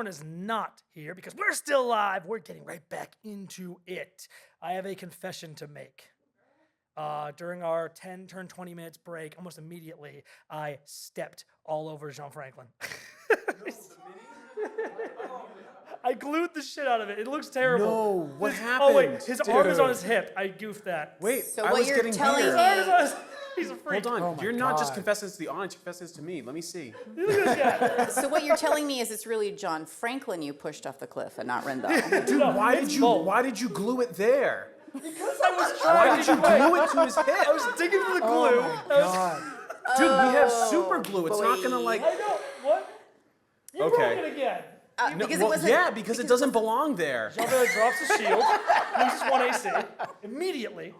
Is not here because we're still live. We're getting right back into it. I have a confession to make. During our 10 turn 20 minutes break, almost immediately, I stepped all over Jean Franklin. I glued the shit out of it. It looks terrible. No, what happened? Oh wait, his arm is on his hip. I goofed that. Wait, So I what was you're getting telling beer. me- He's a freak. Hold on, Oh my you're not just God. confessing this to the audience, you're confessing this to me. Let me see. So what you're telling me is it's really John Franklin you pushed off the cliff and not Rendell. Dude, No, why it's did you both. why did you glue it there? Because I was Why trying did to you glue it to his hip? I was digging for the glue. Oh my God. Dude, we have super glue. It's not gonna like. I know. What? You Okay. broke it again. No, because well, it wasn't. yeah, because it doesn't belong there. Jean-Franklin drops his shield, loses 1 AC immediately.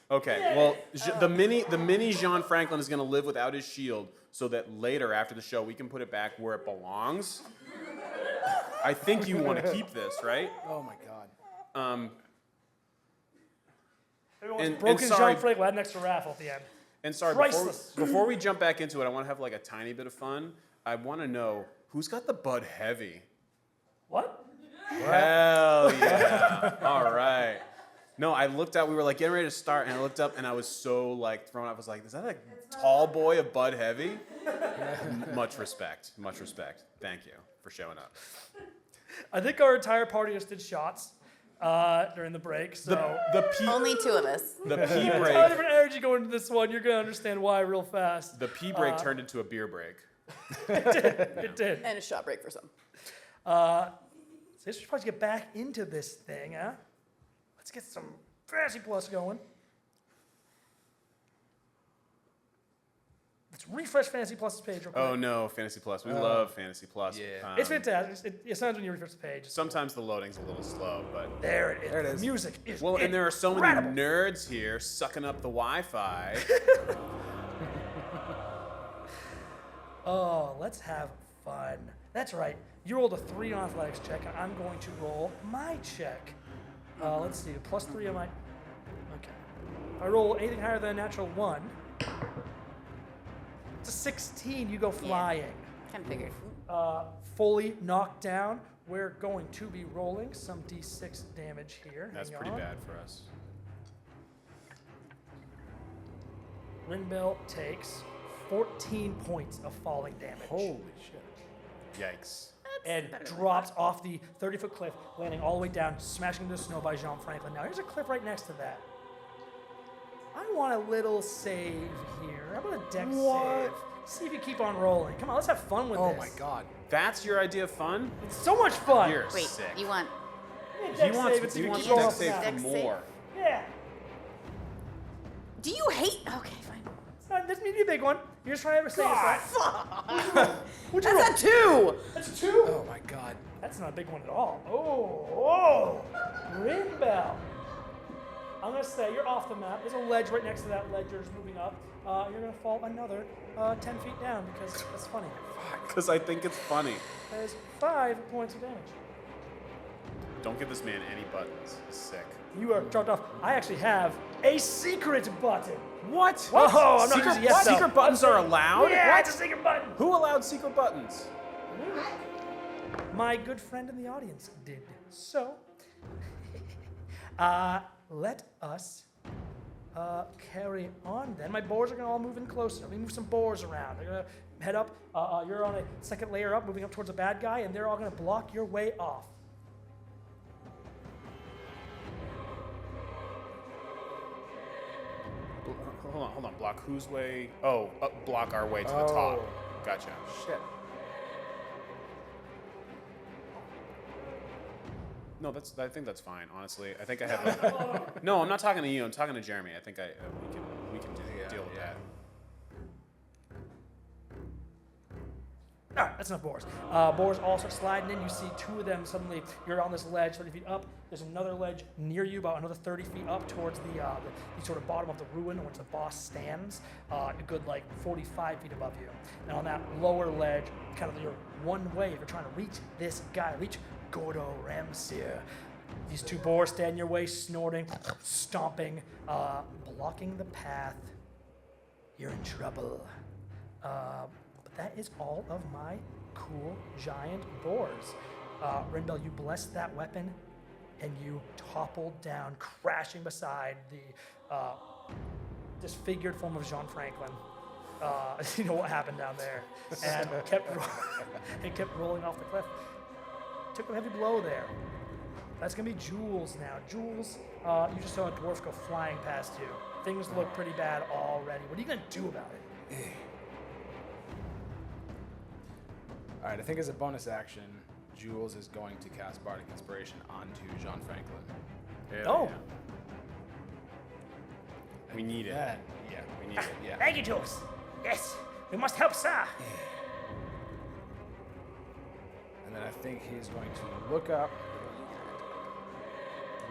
Okay, well, the mini Jean Franklin is gonna live without his shield, so that later after the show we can put it back where it belongs. I think you want to keep this, right? Oh my God. Everyone's And broken sorry- Jean Franklin had an extra raffle at the end. And sorry, Priceless. before we jump back into it, I want to have like a tiny bit of fun. I want to know who's got the Bud Heavy. What? Hell yeah! All right. No, I looked out. We were like getting ready to start, and I looked up, and I was so like thrown off. I was like, "Is that a tall boy of Bud Heavy?" Much respect. Much respect. Thank you for showing up. I think our entire party just did shots during the break. So The pee Only two of us. the pee a ton of break. different energy going into this one. You're gonna understand why real fast. The pee break turned into a beer break. It did. And a shot break for some. So we should probably get back into this thing, huh? Let's get some Fantasy Plus going. Let's refresh Fantasy Plus's page real quick. Oh no, Fantasy Plus. We love Fantasy Plus. Yeah. It's fantastic. It sounds when you refresh the page. Sometimes the loading's a little slow, but There it is. There it is. The music is well, and there are so many incredible. nerds here sucking up the Wi-Fi. Oh, let's have fun. That's right. You rolled a 3 on athletics check, and I'm going to roll my check. Let's see, +3 on my. Okay. If I roll anything higher than a natural 1, it's a 16. You go flying. Kind of figured. Fully knocked down. We're going to be rolling some d6 damage here. That's Hang pretty on. bad for us. Rinbell takes 14 points of falling damage. Holy shit. Yikes. And drops off the 30-foot cliff, landing all the way down, smashing into the snow by Jean Franklin. Now, here's a cliff right next to that. I want a little save here. How about a dex save? See if you keep on rolling. Come on, let's have fun with Oh this. my God. That's your idea of fun? It's so much fun. You're Wait, sick. you want? Yeah, He dex wants, save and see he if you wants keep rolling dex up save and for down. Dex save? more. Yeah. Do you hate? Okay, fine. It's not, this may be a big one. You're just trying to say it's right. What'd you roll? That's a 2. That's 2? Oh my God. That's not a big one at all. Oh, Rinbell. I'm going to say you're off the map. There's a ledge right next to that ledge. You're just moving up. You're going to fall another 10 feet down because that's funny. Because I think it's funny. There's 5 points of damage. Don't give this man any buttons. He's sick. You are dropped off. I actually have a secret button. What? Oh, I'm not secret, using yes, though. secret buttons are allowed? Yeah, What? it's a secret button. Who allowed secret buttons? My good friend in the audience did. So, let us carry on then. My boars are going to all move in closer. Let me move some boars around. They're going to head up. You're on a second layer up, moving up towards a bad guy, and they're all going to block your way off. Hold on. Block whose way? Oh, block our way to the top. Gotcha. Shit. No, I think that's fine. Honestly, I think I have. No, I'm not talking to you. I'm talking to Jeremy. I think we can deal with that. All right, that's enough boars. Boars all start sliding in. You see two of them suddenly. You're on this ledge 30 feet up. There's another ledge near you, about another 30 feet up towards the sort of bottom of the ruin in which the boss stands, a good like 45 feet above you. And on that lower ledge, kind of your one way if you're trying to reach this guy, reach Gordo Ramsir. These two boars stand in your way, snorting, stomping, blocking the path. You're in trouble. But that is all of my cool giant boars. Rendell, you blessed that weapon, and you toppled down, crashing beside the disfigured form of Jean Franklin. You know what happened down there, and kept rolling off the cliff. Took a heavy blow there. That's gonna be Jules now. Jules, you just saw a dwarf go flying past you. Things look pretty bad already. What are you gonna do about it? All right, I think as a bonus action, Jules is going to cast Bardic Inspiration onto Jean Franklin. Hell Oh. yeah. We need it. Yeah, we need it. Yeah. Thank you, Jules. Yes, we must help Sir. And then I think he's going to look up,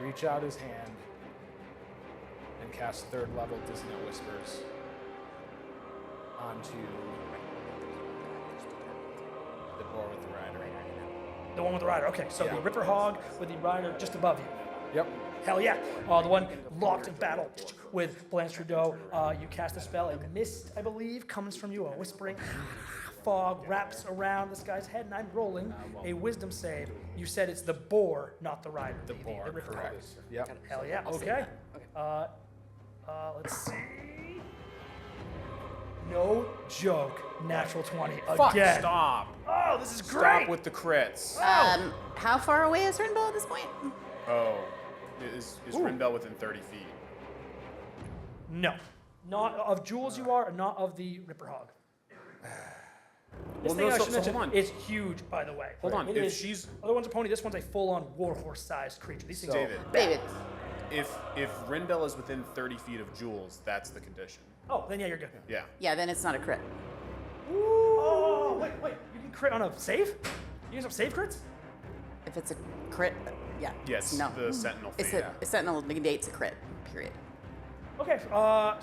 reach out his hand, and cast third level Dissonant Whispers onto the boar with the rider. The one with the rider. Okay, so Yeah. the Ripper Hog with the rider just above you. Yep. Hell yeah. The one locked in battle with Blanche Trudeau. You cast a spell. A mist, I believe, comes from you. A whispering fog wraps around this guy's head, and I'm rolling a wisdom save. You said it's the boar, not the rider. The boar, Ripper Hog. correct. Yep. Hell yeah. I'll save Okay. that. Let's see. No joke. Natural 20 Fuck, again. stop. Oh, this is great. Stop with the crits. How far away is Rendell at this point? Oh. Is Rendell within 30 feet? No. Not of Jules you are, and not of the Ripper Hog. This Well, thing no, I so- should so mention hold on. is huge, by the way. Hold on, It if is- she's- other one's a pony. This one's a full-on warhorse-sized creature. These things So- are David, David. if Rendell is within 30 feet of Jules, that's the condition. Oh, then yeah, you're good. Yeah. Yeah, then it's not a crit. Oh, wait. You can crit on a save? You use up save crits? If it's a crit, yeah. Yes, No. the Sentinel It's thing. a sentinel negates a crit. Period. Okay, but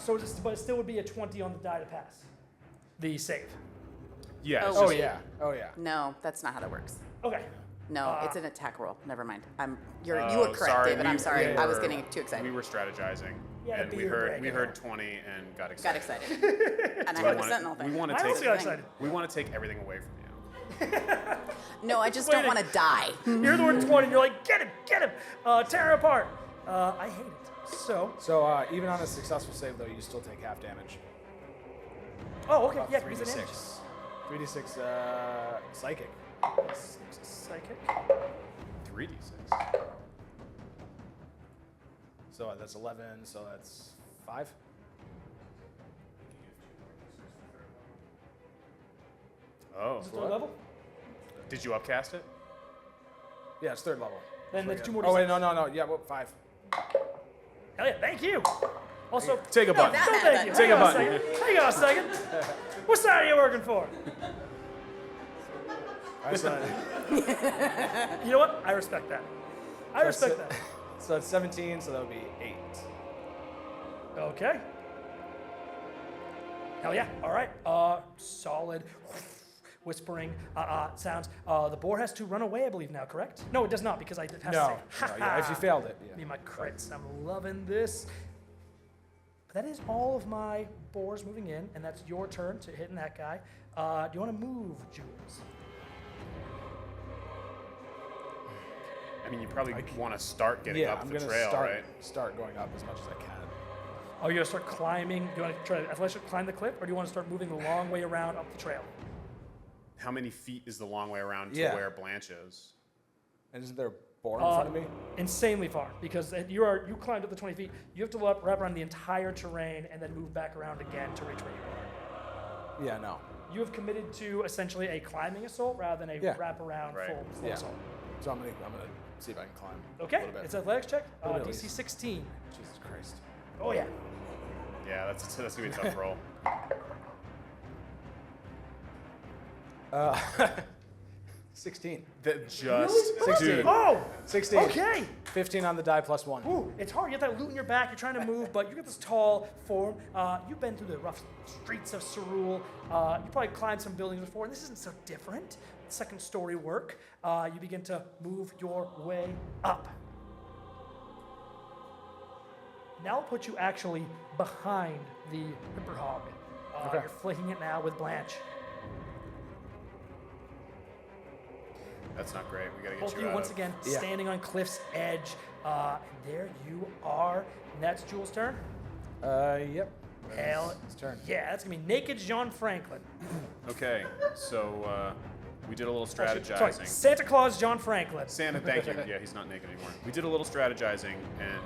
it still would be a 20 on the die to pass. The save. Yeah. Oh, it's Oh just- wait. yeah. Oh yeah. No, that's not how that works. Okay. No, it's an attack roll. Never mind. You were Oh, correct, sorry, David. I'm sorry. we I was were- getting too excited. We were strategizing, Yeah, and be we your heard brain, we you heard know. 20 and got Got excited. excited. And I heard the wanna- sentinel thing. we wanna I take also got Thing. excited. We want to take everything away from you. No, I just don't Waiting. want to die. You hear the word 20, and you're like, get him, tear him apart. I hate it. So, Even on a successful save though, you still take half damage. oh, okay, About yeah, because it 3d6. 3d6 psychic. Psychic. 3d6. So that's 11. So that's 5. Oh. Is it third level? Did you upcast it? Yeah, it's third level. Then it's 2 more Oh wait, D6s. no. Yeah, well, 5. Hell yeah, thank you. Also, Take a button. that- no, thank you. Take Hang a on button. second. Hang on a second. What side are you working for? You know what? I respect that. I respect that. So that's 17. So that would be 8. Okay. Hell yeah. All right. Solid whispering sounds. The boar has to run away, I believe now, correct? No, it does not because I have to No. say. Yeah, if you failed it. Be Yeah. my crits. I'm loving this. But that is all of my boars moving in, and that's your turn to hitting that guy. Do you want to move, Jules? I mean, you probably want to start getting Yeah, up I'm the gonna trail, right? start going up as much as I can. Oh, you're going to start climbing? Do you want to try to athletic climb the cliff, or do you want to start moving the long way around up the trail? How many feet is the long way around to Yeah. where Blanche is? And isn't there a boar in front of me? Insanely far, because you climbed up the 20 feet. You have to wrap around the entire terrain and then move back around again to reach where you are. Yeah, no. You have committed to essentially a climbing assault rather than a Yeah. wrap around Right. full Yeah. assault. So I'm gonna see if I can climb. A Okay, little bit. it's athletics check. A little bit at DC least. 16. Jesus Christ. Oh yeah. Yeah, that's gonna be a tough roll. 16. That just, Really? dude. Oh! 16. Okay! 15 on the die plus 1. Ooh, it's hard. You have that loot in your back. You're trying to move, but you got this tall form. You've been through the rough streets of Cerule. You probably climbed some buildings before, and this isn't so different. Second story work. You begin to move your way up. Now I'll put you actually behind the Ripper Hog. Okay. You're flanking it now with Blanche. That's not great. We gotta get Both of you you out once of- again Yeah. standing on Cliff's edge. And there you are. And that's Jules' turn. Yep. Hell His turn. yeah, that's gonna be naked John Franklin. Okay, so we did a little Sorry, strategizing. Santa Claus John Franklin. Santa, thank you. Yeah, he's not naked anymore. We did a little strategizing, and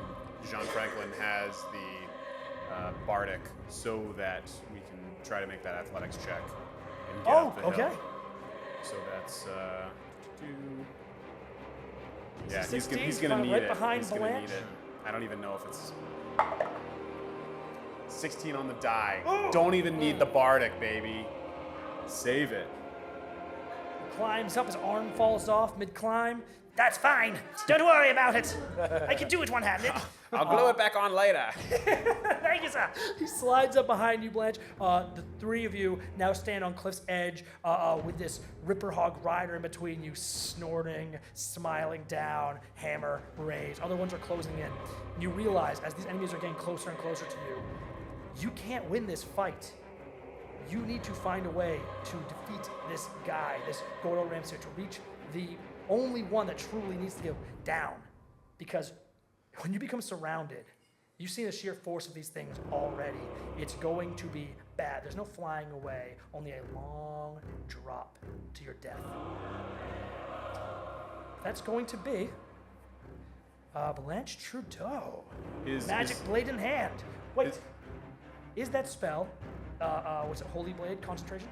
Jean Franklin has the Bardic so that we can try to make that athletics check and get up the okay. hill. So that's yeah, he's 16, he's gonna kinda need right it. behind He's gonna Blanche. need it. I don't even know if it's 16 on the die. Oh. Don't even need the Bardic, baby. Save it. Climbs up, his arm falls off mid-climb. That's fine. Don't worry about it. I can do it one-handed. I'll glue it back on later. Thank you, sir. He slides up behind you, Blanche. The three of you now stand on Cliff's edge with this Ripper Hog rider in between you, snorting, smiling down, hammer raised. Other ones are closing in. And you realize, as these enemies are getting closer and closer to you, you can't win this fight. You need to find a way to defeat this guy, this Gordo Ramsey, to reach the only one that truly needs to go down. Because when you become surrounded, you see the sheer force of these things already. It's going to be bad. There's no flying away, only a long drop to your death. That's going to be Blanche Trudeau. Magic blade in hand. Wait, is that spell, was it Holy Blade concentration?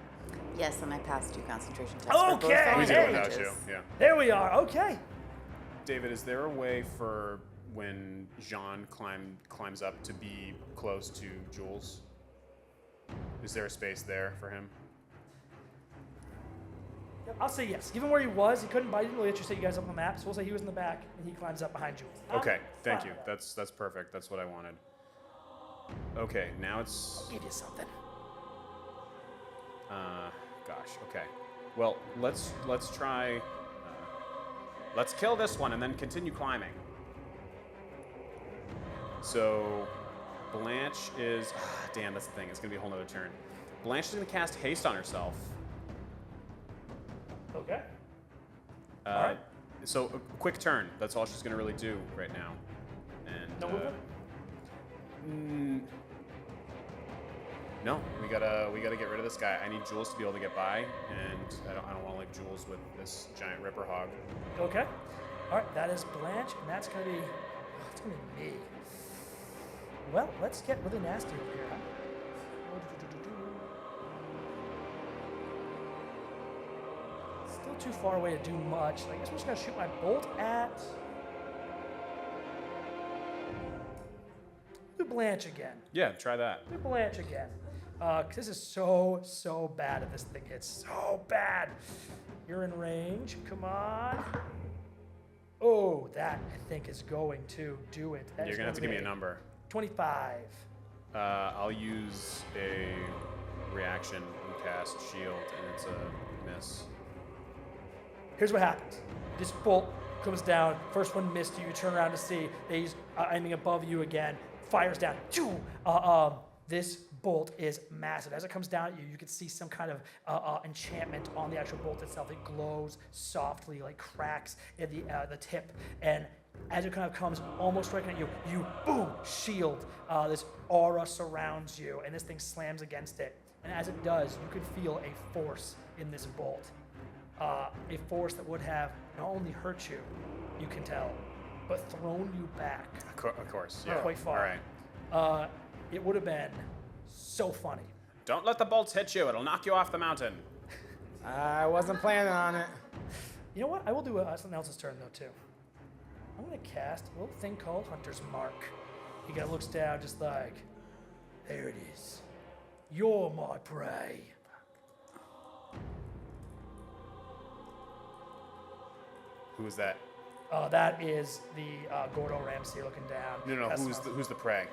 Yes, and I passed 2 concentration tests. for both Okay, We all did it hey. without languages. you. Yeah. There we are. Okay. David, is there a way for when Jean climbs up to be close to Jules? Is there a space there for him? Yep, I'll say yes. Given where he was, he couldn't bite. He didn't really let you set you guys up on the map. So we'll say he was in the back and he climbs up behind Jules. Okay, thank fine you. with that. That's perfect. That's what I wanted. Okay, now it's I'll give you something. gosh. Okay. Well, let's try. Let's kill this one and then continue climbing. So, Blanche is. Damn, that's the thing. It's gonna be a whole nother turn. Blanche is gonna cast haste on herself. Okay. Alright. So a quick turn. That's all she's gonna really do right now. And No movement? No, we gotta get rid of this guy. I need Jules to be able to get by, and I don't want to leave Jules with this giant Ripper Hog. Okay. All right, that is Blanche, and that's gonna be, it's gonna be me. Well, let's get really nasty over here, huh? Still too far away to do much. I guess I'm just gonna shoot my bolt at. Do Blanche again. Yeah, try that. Do Blanche again. 'Cause this is so bad if this thing hits. So bad. You're in range. Come on. Oh, that I think is going to do it. That You're is gonna have to give me a be number. 25. I'll use a reaction and cast shield, and it's a miss. Here's what happens. This bolt comes down. First one missed you. You turn around to see that he's aiming above you again. Fires down. Choo! This bolt is massive. As it comes down at you, you can see some kind of enchantment on the actual bolt itself. It glows softly, like cracks at the tip. And as it kind of comes almost striking at you, you boom, shield. This aura surrounds you, and this thing slams against it. And as it does, you can feel a force in this bolt. A force that would have not only hurt you, you can tell, but thrown you back Of course, yeah. quite far. All right. It would have been so funny. Don't let the bolts hit you. It'll knock you off the mountain. I wasn't planning on it. You know what? I will do something else's turn, though, too. I'm going to cast a little thing called Hunter's Mark. He kind of looks down just like, there it is. You're my prey. Who is that? That is the Gordo Ramsay looking down. No, That's who's the prey?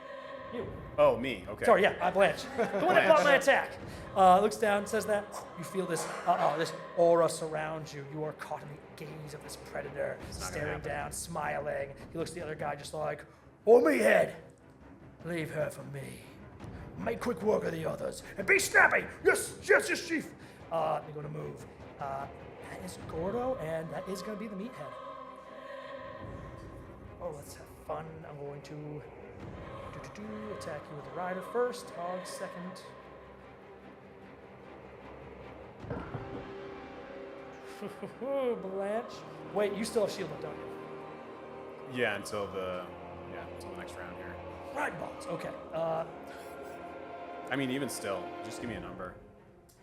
you? Oh, me. Okay. Sorry, yeah, Blanche. The one that caught my attack. Looks down, says that. You feel this this aura surround you. You are caught in the gaze of this predator, not gonna staring happen. down, smiling. He looks at the other guy just like, "Oh, meathead, leave her for me. Make quick work of the others and be snappy. Yes, yes, yes, chief." They're going to move. That is Gordo, and that is going to be the meathead. Oh, let's have fun. I'm going to attack you with the rider first, hog second. Blanche. Wait, you still have shield up, don't you? Yeah, until the next round here. Right balls. Okay. I mean, even still, just give me a number.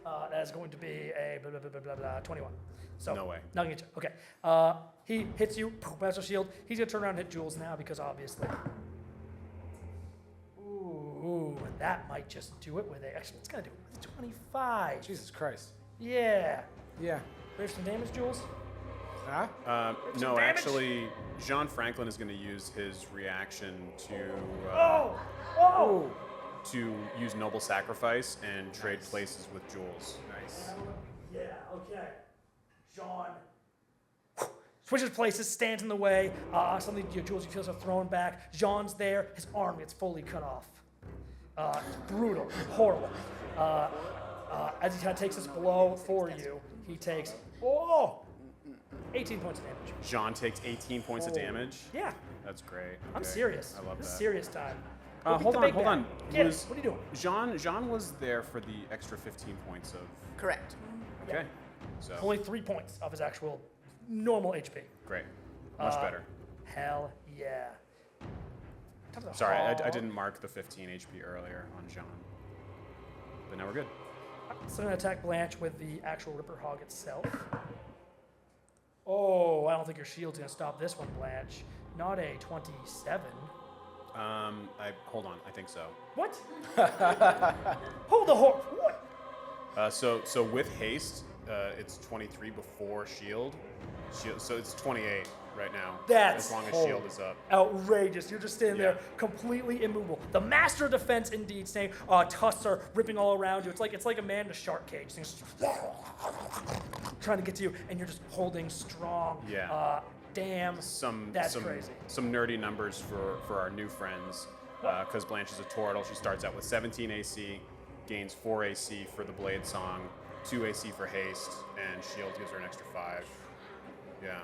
That is going to be a blah, blah, blah, blah, blah, blah, 21. So No way. Nothing hits you. Okay. He hits you. Master shield. He's gonna turn around and hit Jules now because obviously. Ooh, and that might just do it with a. Actually, it's gonna do it with 25. Jesus Christ. Yeah. Yeah. There's some damage, Jules. Huh? No, damage? actually, Jean Franklin is going to use his reaction Oh! to use Noble Sacrifice and trade places with Jules. Nice. Yeah, okay. Jean switches places, stands in the way. Suddenly, Jules, you feel yourself thrown back. Jean's there. His arm gets fully cut off. Brutal, horrible. As he kind of takes this blow for you, he takes 18 points of damage. Jean takes 18 points of damage. Yeah, That's great. I'm Okay. serious. I love This that. is serious time. Hold on. Get it. What are you doing? Jean was there for the extra 15 points of. Correct. Okay. So Only 3 points of his actual normal HP. great. Much better. Hell yeah. Top of the Sorry, I hog. didn't mark the 15 HP earlier on Jean. But now we're good. So I'm going to attack Blanche with the actual Ripper Hog itself. Oh, I don't think your shield's going to stop this one, Blanche. Not a 27. Hold on. I think so. What? Hold the horse. What? So with haste, it's 23 before shield. So it's 28 right now. That's as long as shield is up. outrageous. You're just standing there Yeah. completely immovable. The master of defense indeed, saying tusks are ripping all around you. It's like a man in a shark cage. Things trying to get to you, and you're just holding strong. Yeah. Damn. Some That's crazy. Some nerdy numbers for our new friends. Because Blanche is a turtle, she starts out with 17 AC, gains 4 AC for the Blade Song, 2 AC for haste, and shield gives her an extra 5. Yeah.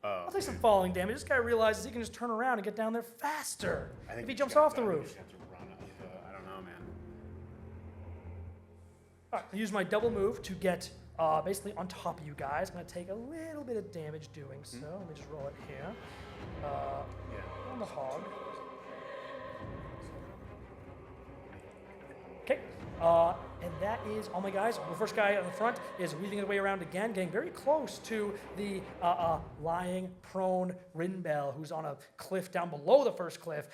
I'll take some falling damage. This guy realizes he can just turn around and get down there faster I think if he we jumps just off the gotta- we roof. just have to run up the- I don't know, man. All right, I use my double move to get basically on top of you guys. I'm going to take a little bit of damage doing so. Let me just roll it here. Yeah. On the hog. Okay. And that is all my guys. The first guy on the front is weaving his way around again, getting very close to the lying, prone Rinbell, who's on a cliff down below the first cliff.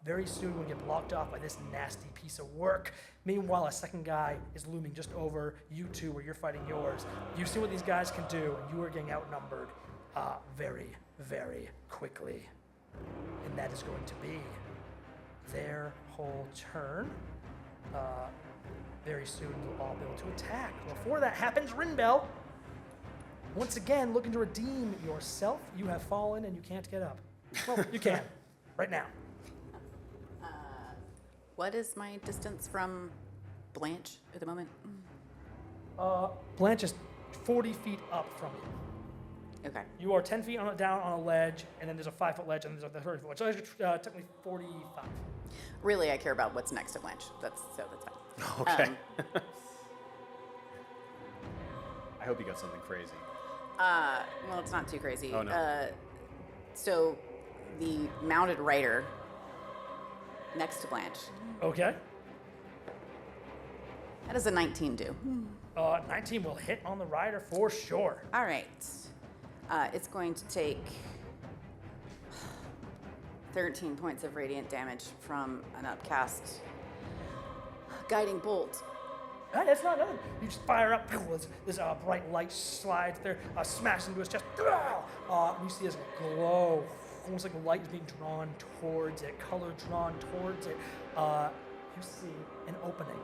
Very soon will get blocked off by this nasty piece of work. Meanwhile, a second guy is looming just over you two where you're fighting yours. You see what these guys can do, and you are getting outnumbered very, very quickly. And that is going to be their whole turn. Very soon you'll all be able to attack. Before that happens, Rinbell, once again looking to redeem yourself. You have fallen and you can't get up. Well, you can, right now. What is my distance from Blanche at the moment? Blanche is 40 feet up from you. Okay. You are 10 feet down on a ledge, and then there's a 5-foot ledge, and there's a 30-foot ledge. So technically 45. Really, I care about what's next to Blanche. That's fine. Okay. I hope you got something crazy. Well, it's not too crazy. Oh, no. So the mounted rider next to Blanche. Okay. How does a 19 do? 19 will hit on the rider for sure. All right. It's going to take 13 points of radiant damage from an upcast guiding bolt. It's not nothing. You just fire up. This bright light slides there, smashes into his chest. You see this glow, almost like light is being drawn towards it, color drawn towards it. You see an opening.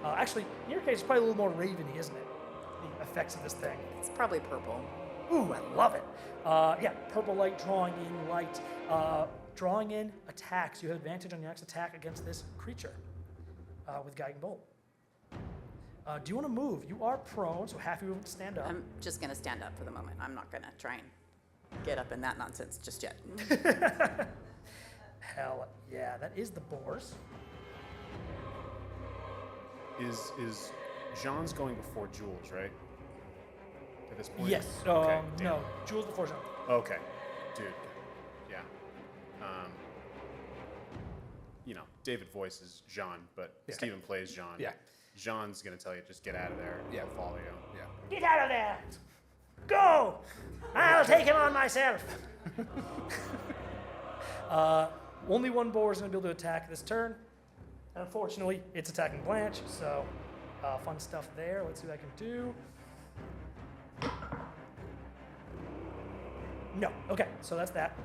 Actually, in your case, it's probably a little more raveny, isn't it? The effects of this thing. It's probably purple. Ooh, I love it. Yeah, purple light drawing in light. Drawing in attacks. You have advantage on your next attack against this creature with Guiding Bolt. Do you want to move? You are prone, so half your movement to stand up. I'm just going to stand up for the moment. I'm not going to try and get up in that nonsense just yet. Hell yeah, that is the boars. Is Jean's going before Jules, right? At this point? Yes. Okay, No, Jules before Jean. Okay. Dude. Yeah. David voices Jean, but Steven plays Jean. Yeah. Jean's going to tell you, just get out of there. Yeah. He'll follow you. Yeah. Get out of there! Go! I'll take him on myself. Only one boar is going to be able to attack this turn. And unfortunately, it's attacking Blanche, so fun stuff there. Let's see what I can do. No. Okay, so that's that.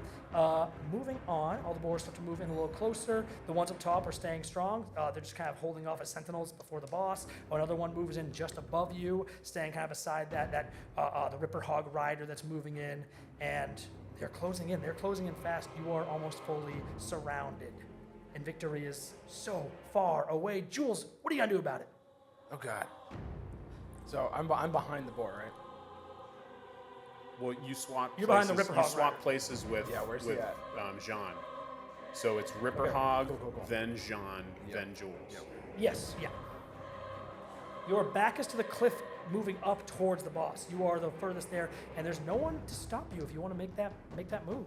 Moving on, all the boars start to move in a little closer. The ones up top are staying strong. They're just kind of holding off as sentinels before the boss. Another one moves in just above you, staying kind of beside the Ripper Hog Rider that's moving in, and they're closing in. They're closing in fast. You are almost fully surrounded, and victory is so far away. Jules, what are you gonna do about it? Oh God. So I'm behind the boar, right? Well, you swap You're places. behind the Ripper you Hog swap Rider. places with where's he at? Jean. So it's Ripper Okay, Hog, cool. then Jean, then Jules. Yes, yeah. Your back is to the cliff, moving up towards the boss. You are the furthest there, and there's no one to stop you if you want to make that move.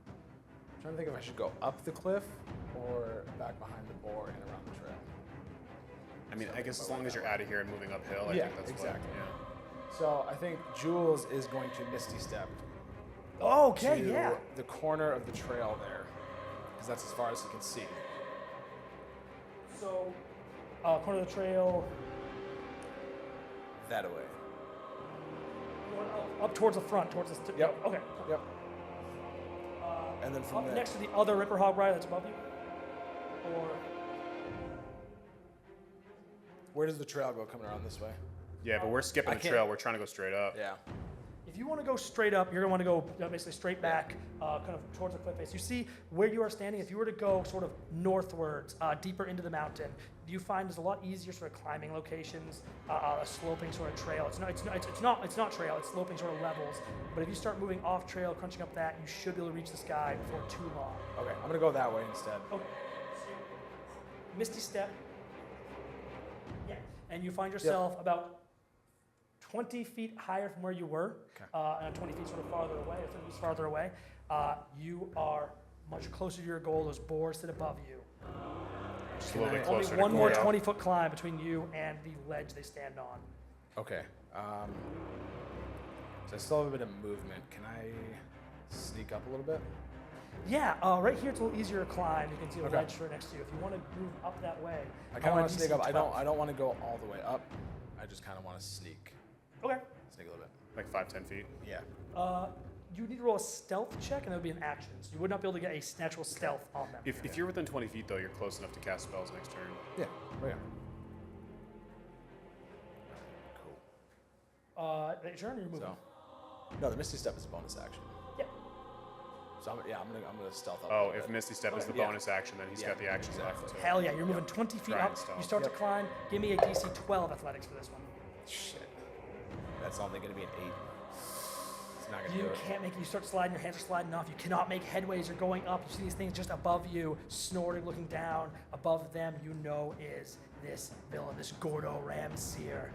I'm trying to think if I should go up the cliff or back behind the boar and around the trail. I mean, I guess as long as you're out of here and moving uphill, I Yeah, think that's exactly. What, So I think Jules is going to Misty Step Okay, to yeah. the corner of the trail there, because that's as far as he can see. So, corner of the trail, That away. up towards the front, towards the. Yep. Okay. Yep. And then from Up there. next to the other Ripper Hog Rider that's above you, or Where does the trail go coming around this way? Yeah, but we're skipping I the can't- trail. We're trying to go straight up. Yeah. if you want to go straight up, you're going to want to go basically straight back, kind of towards the cliff face. You see where you are standing. If you were to go sort of northwards, deeper into the mountain, you find there's a lot easier sort of climbing locations, a sloping sort of trail. It's not trail. It's sloping sort of levels. But if you start moving off trail, crunching up that, you should be able to reach the sky before too long. Okay, I'm gonna go that way instead. Okay. Misty Step. Yeah. And you find yourself about 20 feet higher from where you were, and 20 feet sort of farther away, or 30 feet farther away. You are much closer to your goal. Those boars sit above you. Just a little bit Only closer. one to more Cora. 20-foot climb between you and the ledge they stand on. Okay. So I still have a bit of movement. Can I sneak up a little bit? Yeah, right here it's a little easier to climb. You can see a Okay. ledge right next to you. If you want to move up that way, I kind of want to DC sneak up. I 12. don't want to go all the way up. I just kind of want to sneak. Okay. Sneak a little bit. Like 5-10 feet. Yeah. You need to roll a stealth check, and that would be an action. So you would not be able to get a natural stealth on them. If you're within 20 feet, though, you're close enough to cast spells next turn. Yeah. Oh yeah. Cool. That turn, you're moving. So, no, the Misty Step is a bonus action. Yeah. So I'm gonna stealth up. a Oh, little if bit. Misty Step is the Yeah. bonus action, then he's Yeah, got the action exactly. left. Hell yeah, you're moving 20 feet Try and up. stealth. You start Yep. to climb. Give me a DC 12 athletics for this one. Shit. That's only gonna be an 8. It's not gonna You do it. can't make it. You start sliding. Your hands are sliding off. You cannot make headways. You're going up. You see these things just above you, snorting, looking down. Above them, you know, is this villain, this Gordo Ramseer.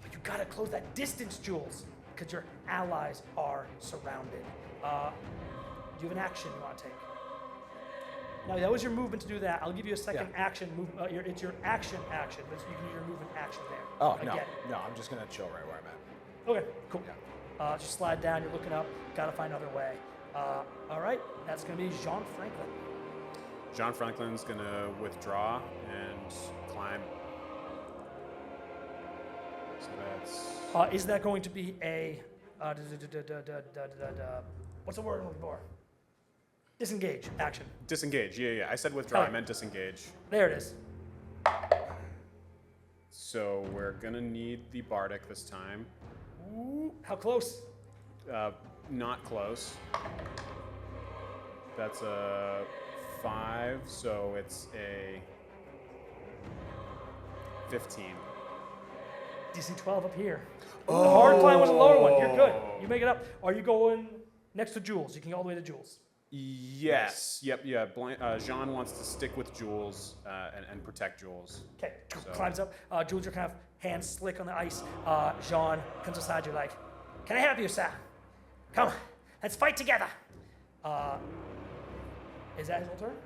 But you gotta close that distance, Jules, because your allies are surrounded. Do you have an action you want to take? Now, that was your movement to do that. I'll give you a second Yeah. action move. It's your action, but you can use your movement action there. Oh no, Again. no, I'm just gonna chill right where I'm at. Okay, cool. Yeah. Just slide down. You're looking up. Got to find another way. All right. That's going to be Jean Franklin. John Franklin's gonna withdraw and climb. So that's Is that going to be a what's the word I'm looking for? Disengage action. disengage. Yeah. I said withdraw. Oh. I meant disengage. There it is. So we're gonna need the Bardic this time. Ooh, how close? Not close. That's a 5, so it's a 15. DC 12 up here. The hard climb was a lower one. You're good. You make it up. Are you going next to Jules? You can go all the way to Jules. Yes. Yep. Yeah. Jean wants to stick with Jules and protect Jules. Okay, So- climbs up. Jules, your kind of hands slick on the ice. Jean comes beside you like, "Can I help you, sir? Come, let's fight together." Is that his whole turn?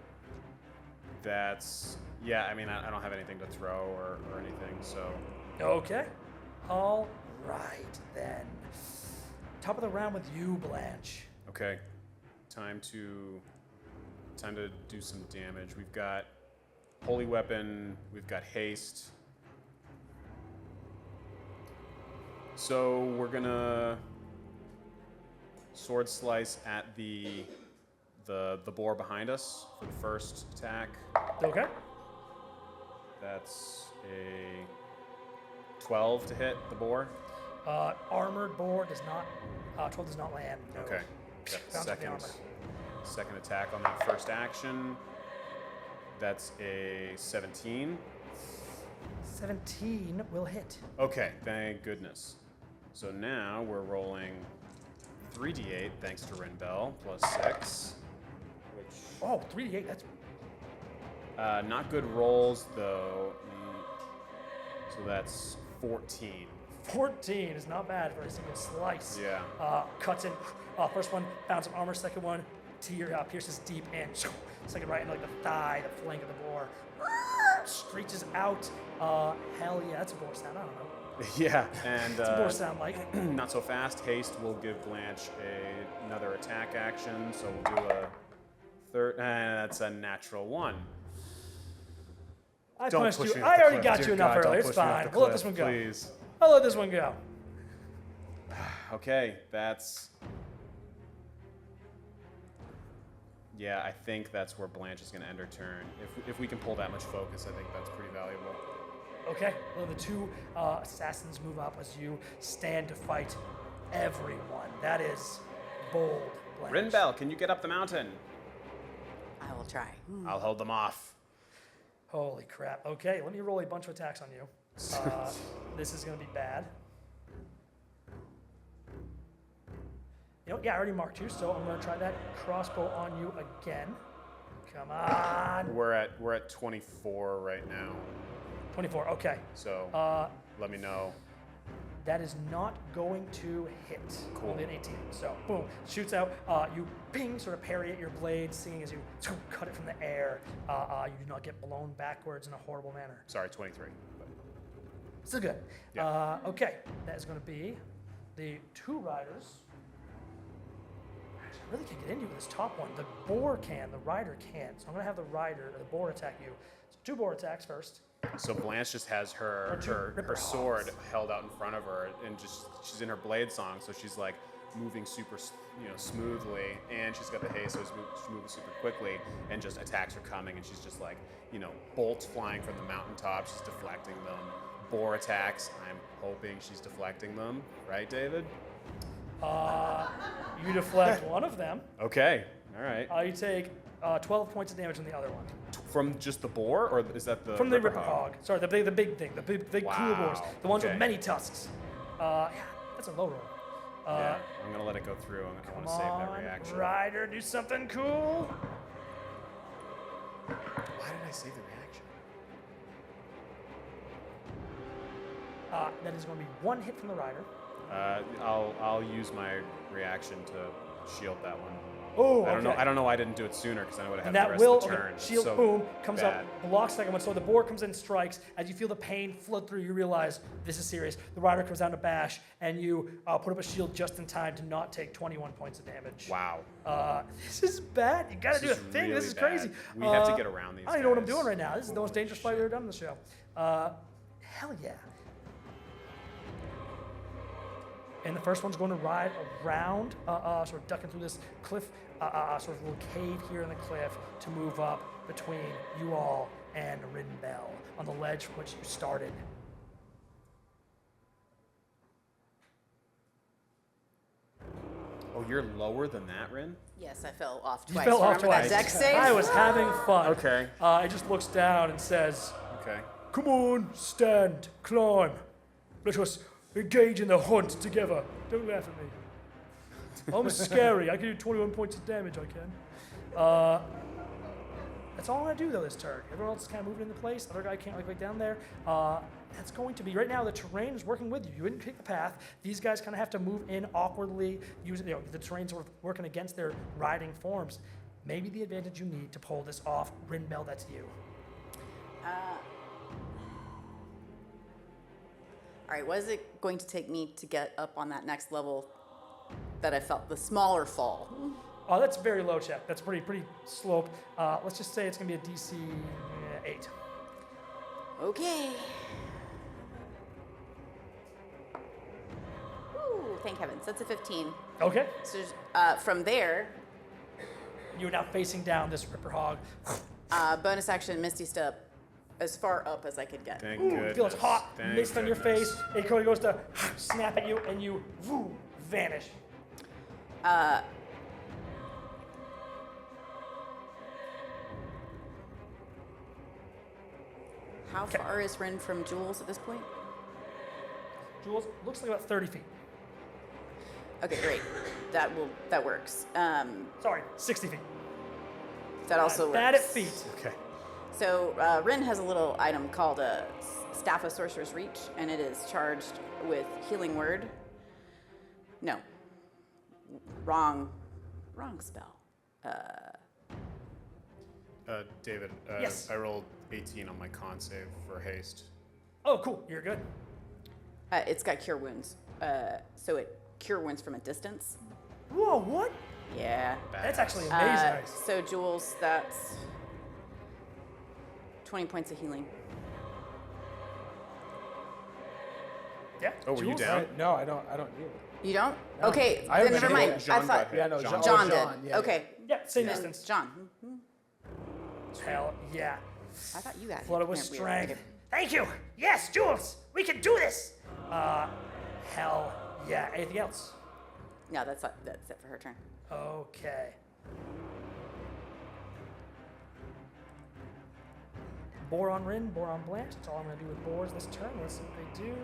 That's yeah. I mean, I don't have anything to throw or anything, so Okay. All right then. Top of the round with you, Blanche. okay. Time to do some damage. We've got holy weapon. We've got haste. So we're gonna sword slice at the boar behind us for the first attack. Okay. That's a 12 to hit the boar. Armored boar does not. 12 does not land. No. Okay. Got the Bounce off the armor. second attack on that first action. That's a 17. 17 will hit. Okay, thank goodness. So now we're rolling 3d8 thanks to Rinbell plus 6, which Oh, 3d8. That's not good rolls though. So that's 14. 14 is not bad for a single slice. Yeah. Cuts in. First one, bounce of armor. Second one, pierces deep and second right into like the thigh, the flank of the boar. Screeches out. Hell yeah, that's a boar sound. I don't know. Yeah, and What's a boar sound like? not so fast. Haste will give Blanche another attack action, so we'll do a third. That's a natural 1. I Don't punished push you. me off I the already cliff. got Dear you enough God, don't earlier. It's push me off fine. the We'll let cliff, this one go. Please. I'll let this one go. Okay, that's. Yeah, I think that's where Blanche is going to end her turn. If we can pull that much focus, I think that's pretty valuable. Okay. Well, the two assassins move up as you stand to fight everyone. That is bold. Blanche. Rinbell, can you get up the mountain? I will try. I'll hold them off. Holy crap. Okay, let me roll a bunch of attacks on you. This is going to be bad. You know, yeah, I already marked you, so I'm going to try that crossbow on you again. Come on. We're at 24 right now, 24, okay. so let me know. That is not going to hit. Cool. Only an 18. So, boom, shoots out. You ping, sort of parry at your blade, seeing as you cut it from the air. You do not get blown backwards in a horrible manner. Sorry, 23. But Still good. Yeah. Okay, that is going to be the two riders. Actually, I really can't get into this top one. The boar can, the rider can't. So I'm going to have the rider, or the boar attack you. So 2 boar attacks first. So Blanche just has her Ripper sword Hawks. held out in front of her, and just she's in her blade song, so she's like moving super smoothly, and she's got the haste, so she's moving super quickly, and just attacks are coming, and she's just like bolts flying from the mountaintop. She's deflecting them. Boar attacks. I'm hoping she's deflecting them, right, David? You deflect one of them. Okay. All right. You take 12 points of damage on the other one. From just the boar, or is that the From the Ripper Hog. Sorry, the big thing. The big cool boars. Wow, The ones okay. with many tusks. Yeah, that's a low roll. Yeah, I'm gonna let it go through. I want to save that reaction. Ryder, do something cool. Why did I save the reaction? That is going to be 1 hit from the rider. I'll use my reaction to shield that one. Oh, I don't know why I didn't do it sooner because then I would have And had that the rest will, of the turn. okay, It's shield, so boom, comes bad. up, blocks second one. So the boar comes in, strikes. As you feel the pain flood through, you realize this is serious. The rider comes down to bash, and you put up a shield just in time to not take 21 points of damage. Wow. This is bad. You gotta do a This is thing. really this is bad. crazy. We have to get around these I don't even know what I'm guys. doing right now. This is the most Holy dangerous fight we've ever done on the show. Hell yeah. And the first one's going to ride around, sort of ducking through this cliff, sort of little cave here in the cliff to move up between you all and Rinbell on the ledge from which you started. Oh, you're lower than that, Rin? Yes, I fell off You twice. fell off Remember twice. that deck save? I was having fun. Okay. It just looks down and says, Okay. "Come on, stand, climb. Let us engage in the hunt together." Don't laugh at me. I'm scary. I can do 21 points of damage. I can. That's all I do though this turn. Everyone else is kind of moving into place. Other guy can't like down there. That's going to be right now. The terrain is working with you. You didn't take the path. These guys kind of have to move in awkwardly. Using the terrain's sort of working against their riding forms. Maybe the advantage you need to pull this off. Rinbell, that's you. All right, what is it going to take me to get up on that next level that I felt, the smaller fall? Oh, that's very low check. That's pretty slope. Let's just say it's going to be a DC 8. Okay. Ooh, thank heavens. That's a 15. Okay. So from there, You're now facing down this Ripper Hog. bonus action, Misty Step, as far up as I could get. Thank Ooh, goodness. feel it's hot, Thank mist on your goodness. face. It goes to snap at you, and you vanish. How far is Rin from Jules at this point? Jules, looks like about 30 feet. Okay, great. That works. Sorry, 60 feet. That also works. Bad at feet. Okay. So Rin has a little item called a Staff of Sorcerer's Reach, and it is charged with Healing Word. No. Wrong spell. David, Yes. I rolled 18 on my con save for haste. Oh, cool. You're good. It's got Cure Wounds. So it Cure Wounds from a distance. Whoa, what? Yeah. That's actually amazing. So Jules, that's 20 points of healing. Yeah. Oh, were you Jules? down? No, I don't need it. You don't? Okay, I then have never a mind. hit. John I thought got hit. Yeah, no, John John John, did. yeah, Okay. Yeah, same Then distance. John. Hell yeah. I thought you got Flooded with hit. Weird. strength. Okay. Thank you. Yes, Jules, we can do this. Hell yeah. Anything else? No, that's it for her turn. Okay. Boar on Rin, boar on Blanche. That's all I'm going to do with boars this turn. Let's see what they do.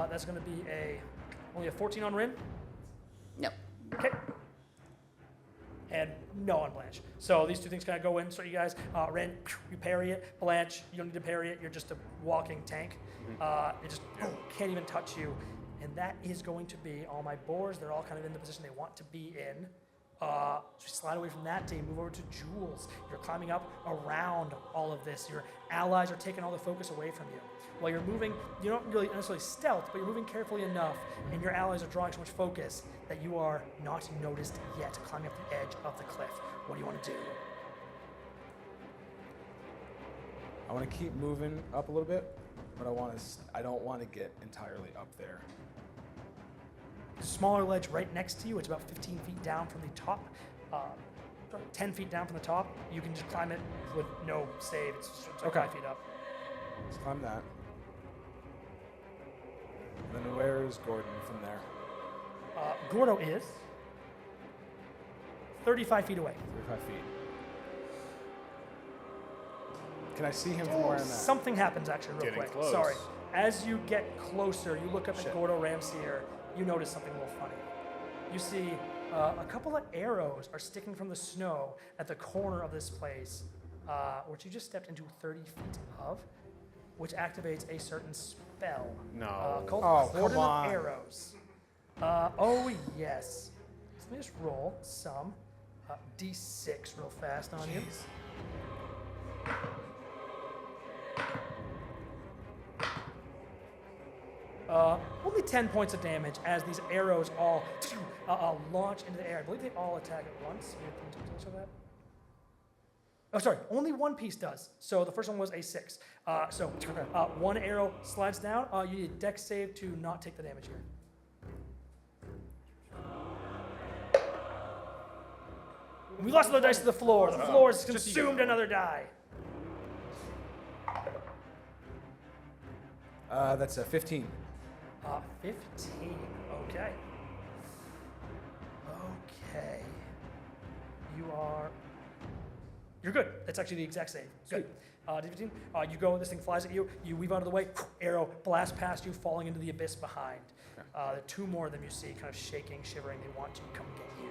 That's going to be only a 14 on Rin. No. Okay. And no on Blanche. So these two things kind of go in. So you guys, Rin, you parry it. Blanche, you don't need to parry it. You're just a walking tank. It just can't even touch you. And that is going to be all my boars. They're all kind of in the position they want to be in. So you slide away from that team, move over to Jules. You're climbing up around all of this. Your allies are taking all the focus away from you. While you're moving, you don't really necessarily stealth, but you're moving carefully enough, and your allies are drawing so much focus that you are not noticed yet, climbing up the edge of the cliff. What do you want to do? I want to keep moving up a little bit, but I don't want to get entirely up there. Smaller ledge right next to you. It's about 15 feet down from the top. 10 feet down from the top. You can just climb it with no save. It's like Okay. 5 feet up. Let's climb that. And then where is Gordon from there? Gordo is 35 feet away. 35 feet. Can I see him from where I'm at? Something happens actually real Getting quick. close. Sorry. As you get closer, you look up at Shit. Gordo Ramsier. You notice something a little funny. You see a couple of arrows are sticking from the snow at the corner of this place, which you just stepped into 30 feet of, which activates a certain spell. No. Called Oh, Cordon come on. of Arrows. Oh, yes. let me just roll some d6 real fast on you. Only 10 points of damage as these arrows all launch into the air. I believe they all attack at once. Show that. Oh, sorry. Only one piece does. So the first one was a 6. So one arrow slides down. You need a dex save to not take the damage here. We lost another dice to the floor. The floor has consumed another die. That's a 15. 15. Okay. Okay. You're good. That's actually the exact same. Good. D15. You go. This thing flies at you. You weave out of the way. Arrow blasts past you, falling into the abyss behind. There are 2 more of them you see, kind of shaking, shivering. They want to come get you.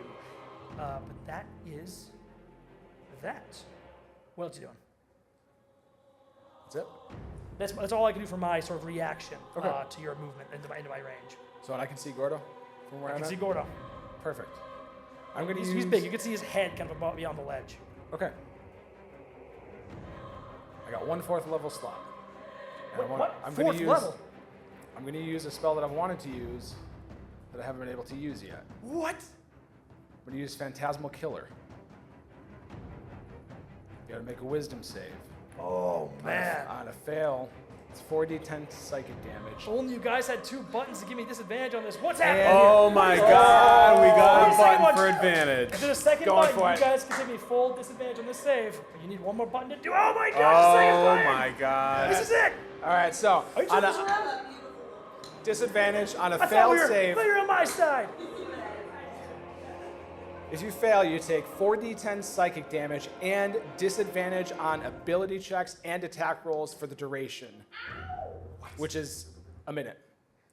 But that is that. What else are you doing? That's it? That's all I can do for my sort of reaction Okay. to your movement into my range. So I can see Gordo from where I I'm can at? see Gordo. Perfect. I'm going to use... He's big. You can see his head kind of above, beyond the ledge. Okay. I got 1/4 level slot. And What? I'm Fourth gonna use, level? I'm going to use a spell that I've wanted to use that I haven't been able to use yet. What? I'm going to use Phantasmal Killer. You got to make a Wisdom save. Oh, man. On a fail, it's 4d10 psychic damage. If only you guys had 2 buttons to give me disadvantage on this. What's happening Oh here? my God, we got Wait a a second, button for one. advantage. If there's a second Going button, for you it. guys can take me full disadvantage on this save. But you need one more button to do. Oh my gosh, second Oh button. my God. This is it. All right, so Are you on turning this a around? disadvantage on a I thought failed we were, save, I thought you were on my side. if you fail, you take 4d10 psychic damage and disadvantage on ability checks and attack rolls for the duration, which is a minute.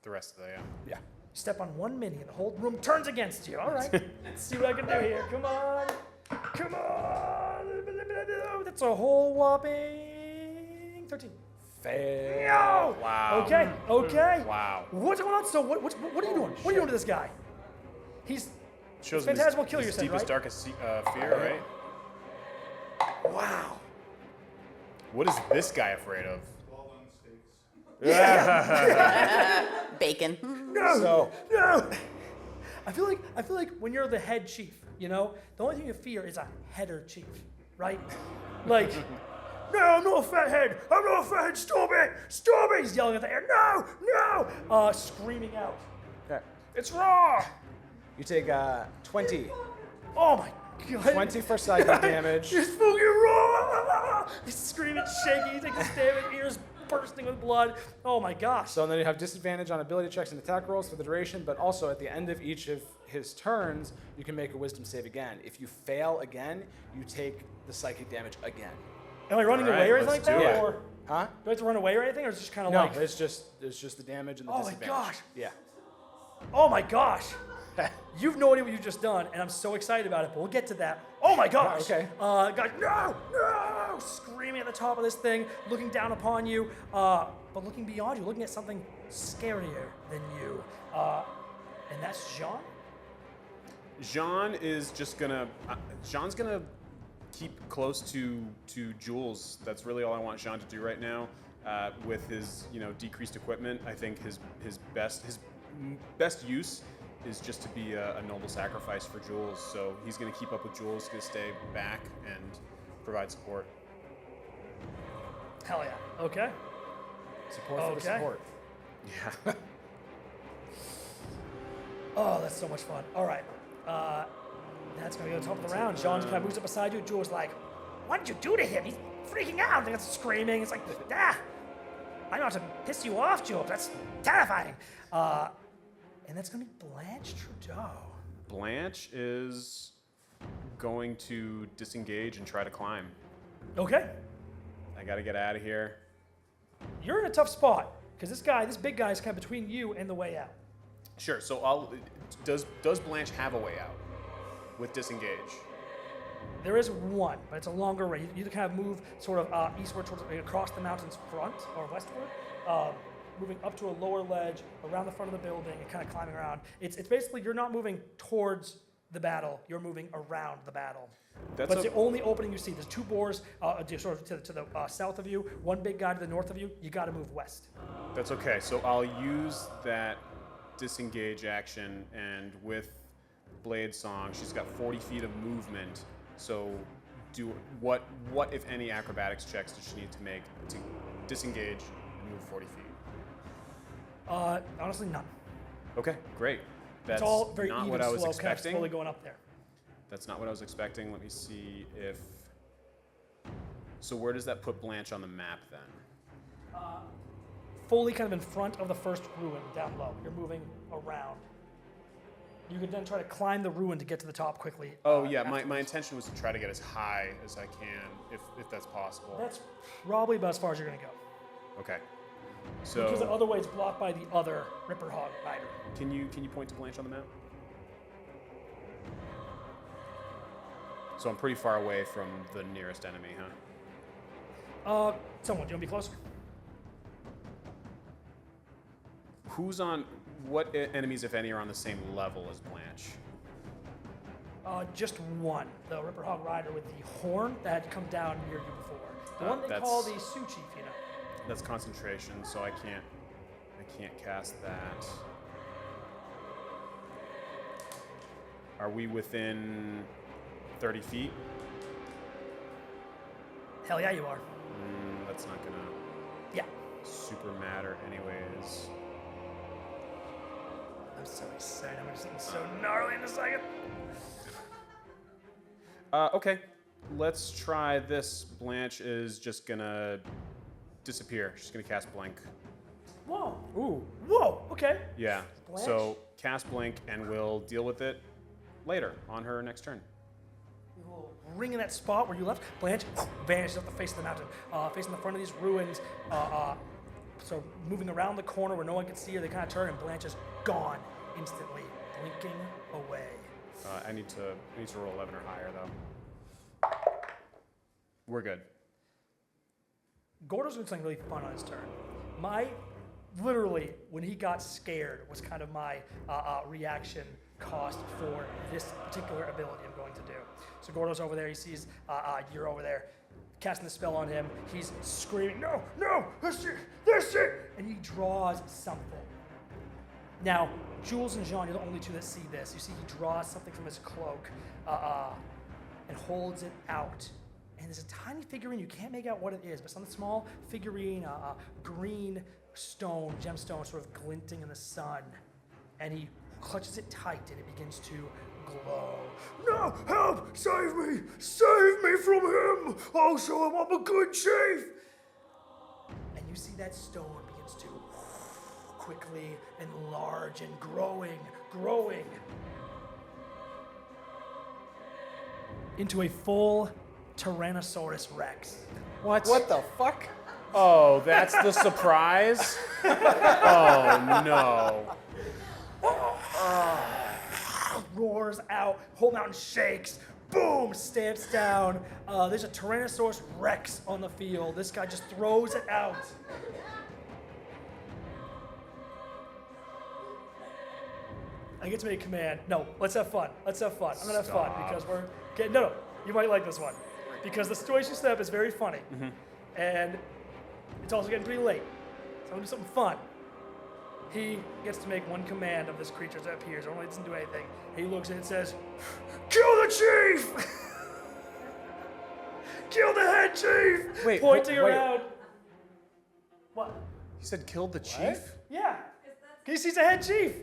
The rest of the, Yeah. Step on 1 mini and the whole room turns against you. All right. Let's see what I can do here. Come on. Come on. That's a whole whopping 13. Fail. No! Wow. Okay, okay. Wow. What's going on? So what are you doing? What are you doing to this guy? He's Shows It's Phantasmal his, Killer, his you said, deepest, right? darkest fear, right? wow. What is this guy afraid of? Bacon. No. So- no. I feel like when you're the head chief, you know, the only thing you fear is a header chief, right? Like, no, I'm not a fat head. I'm not a fat head. Stop it. Stop it. He's yelling at the air. No, no. Screaming out. Okay. It's raw. You take 20. Oh my god. 20 for psychic damage. It's fucking raw. He's screaming, shaking. He takes a stab. His ears bursting with blood. Oh my gosh. So then you have disadvantage on ability checks and attack rolls for the duration, but also at the end of each of his turns, you can make a wisdom save again. If you fail again, you take the psychic damage again. Am I running All right, away or anything like let's do that? it. Or Huh? do I have to run away or anything? Or is it just kind of No, like, it's just the damage and the Oh my disadvantage. gosh. Yeah. oh my gosh. You've no idea what you've just done, and I'm so excited about it, but we'll get to that. Oh my gosh. Okay. Guys, no, no, screaming at the top of this thing, looking down upon you, but looking beyond you, looking at something scarier than you. And that's Jean? Jean is just gonna. Jean's gonna keep close to Jules. That's really all I want Jean to do right now. With his decreased equipment, I think his best use is just to be a noble sacrifice for Jules. So he's gonna keep up with Jules, gonna stay back and provide support. Hell yeah. Okay. Support for the Okay. support. Yeah. Oh, that's so much fun. All right. That's going to go to the top of the round. Jean kind of moves up beside you. Jules like, what did you do to him? He's freaking out. And it's screaming. It's like, I know how to piss you off, Jules. That's terrifying. And that's going to be Blanche Trudeau. Blanche is going to disengage and try to climb. Okay. I gotta get out of here. You're in a tough spot because this big guy is kind of between you and the way out. Sure. So does Blanche have a way out with disengage? There is one, but it's a longer range. You kind of move sort of eastward towards across the mountain's front or westward, moving up to a lower ledge around the front of the building and kind of climbing around. It's basically you're not moving towards the battle. You're moving around the battle. That's But it's the only opening you see. There's two boars sort of to the south of you, one big guy to the north of you. You got to move west. That's okay. So I'll use that disengage action, and with Blade Song, she's got 40 feet of movement. So, what if any acrobatics checks does she need to make to disengage and move 40 feet? Honestly, none. Okay, great. That's It's all very not even, what I was slow, kind of expecting. slowly going up there. That's not what I was expecting. Let me see if. So where does that put Blanche on the map then? Fully kind of in front of the first ruin down low. You're moving around. You could then try to climb the ruin to get to the top quickly. Oh yeah, my intention was to try to get as high as I can, if that's possible. That's probably about as far as you're going to go. Okay. Because the So other way is blocked by the other Ripper Hog Rider. can you point to Blanche on the map? So I'm pretty far away from the nearest enemy, huh? Someone, do you want to be closer? What enemies, if any, are on the same level as Blanche? Just one. The Ripper Hog Rider with the horn that had come down near you before. The one they that's- call the Sioux Chief, you know. That's concentration, so I can't cast that. Are we within 30 feet? Hell yeah, you are. That's not gonna Yeah. super matter anyways. I'm so excited. I'm going to do something so gnarly in a second. Okay, let's try this. Blanche is just gonna disappear. She's gonna cast Blink. Whoa. Ooh. Whoa. Okay. Yeah. Blanche? So cast Blink, and we'll deal with it later on her next turn. A little ring in that spot where you left. Blanche vanishes up the face of the mountain, facing the front of these ruins. So moving around the corner where no one can see her, they kind of turn, and Blanche is gone instantly, blinking away. I need to roll 11 or higher though. We're good. Gordo's doing something really fun on his turn. Literally, when he got scared, was kind of my reaction cost for this particular ability I'm going to do. So Gordo's over there. He sees you're over there, casting the spell on him. He's screaming, "No, no, that's it!" And he draws something. Now, Jules and Jean, you're the only two that see this. You see he draws something from his cloak and holds it out. And there's a tiny figurine. You can't make out what it is, but something small figurine, green stone, gemstone, sort of glinting in the sun. And he clutches it tight, and it begins to glow. "No, help! Save me! Save me from him! I'll show him I'm a good chief!" And you see that stone begins to quickly enlarge and growing into a full Tyrannosaurus Rex. What the fuck? Oh, that's the surprise? Oh no. Roars out, whole mountain shakes, boom, stamps down. There's a Tyrannosaurus Rex on the field. This guy just throws it out. I get to make a command. No, let's have fun. I'm gonna have fun because we're getting. No, you might like this one because the situation set up is very funny, and it's also getting pretty late. So I'm gonna do something fun. He gets to make one command of this creature that appears. Normally it doesn't do anything. He looks at it and says, "Kill the chief! Kill the head chief!" Wait, pointing wait. around. What? He said killed the chief? Yeah. He sees a head chief.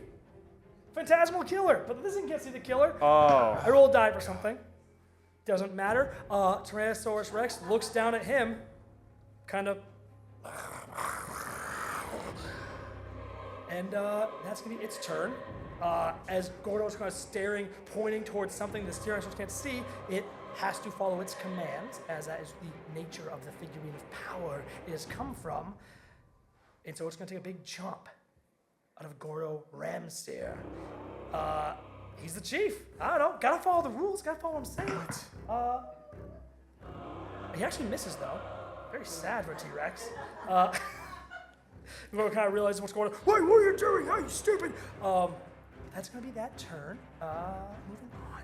Phantasmal killer, but this doesn't get to see the killer. Oh. I rolled a die for something. Doesn't matter. Tyrannosaurus Rex looks down at him, kind of. And that's going to be its turn. As Gordo's kind of staring, pointing towards something the Tyrannosaurus can't see, it has to follow its commands, as that is the nature of the figurine of power it has come from. And so it's going to take a big jump out of Gordo Ramseer. He's the chief. I don't know. Gotta follow the rules. Gotta follow what I'm saying. He actually misses, though. Very sad for a T-Rex. Everyone kind of realizes what's going on. Wait, what are you doing? Are you stupid? That's going to be that turn. Moving on.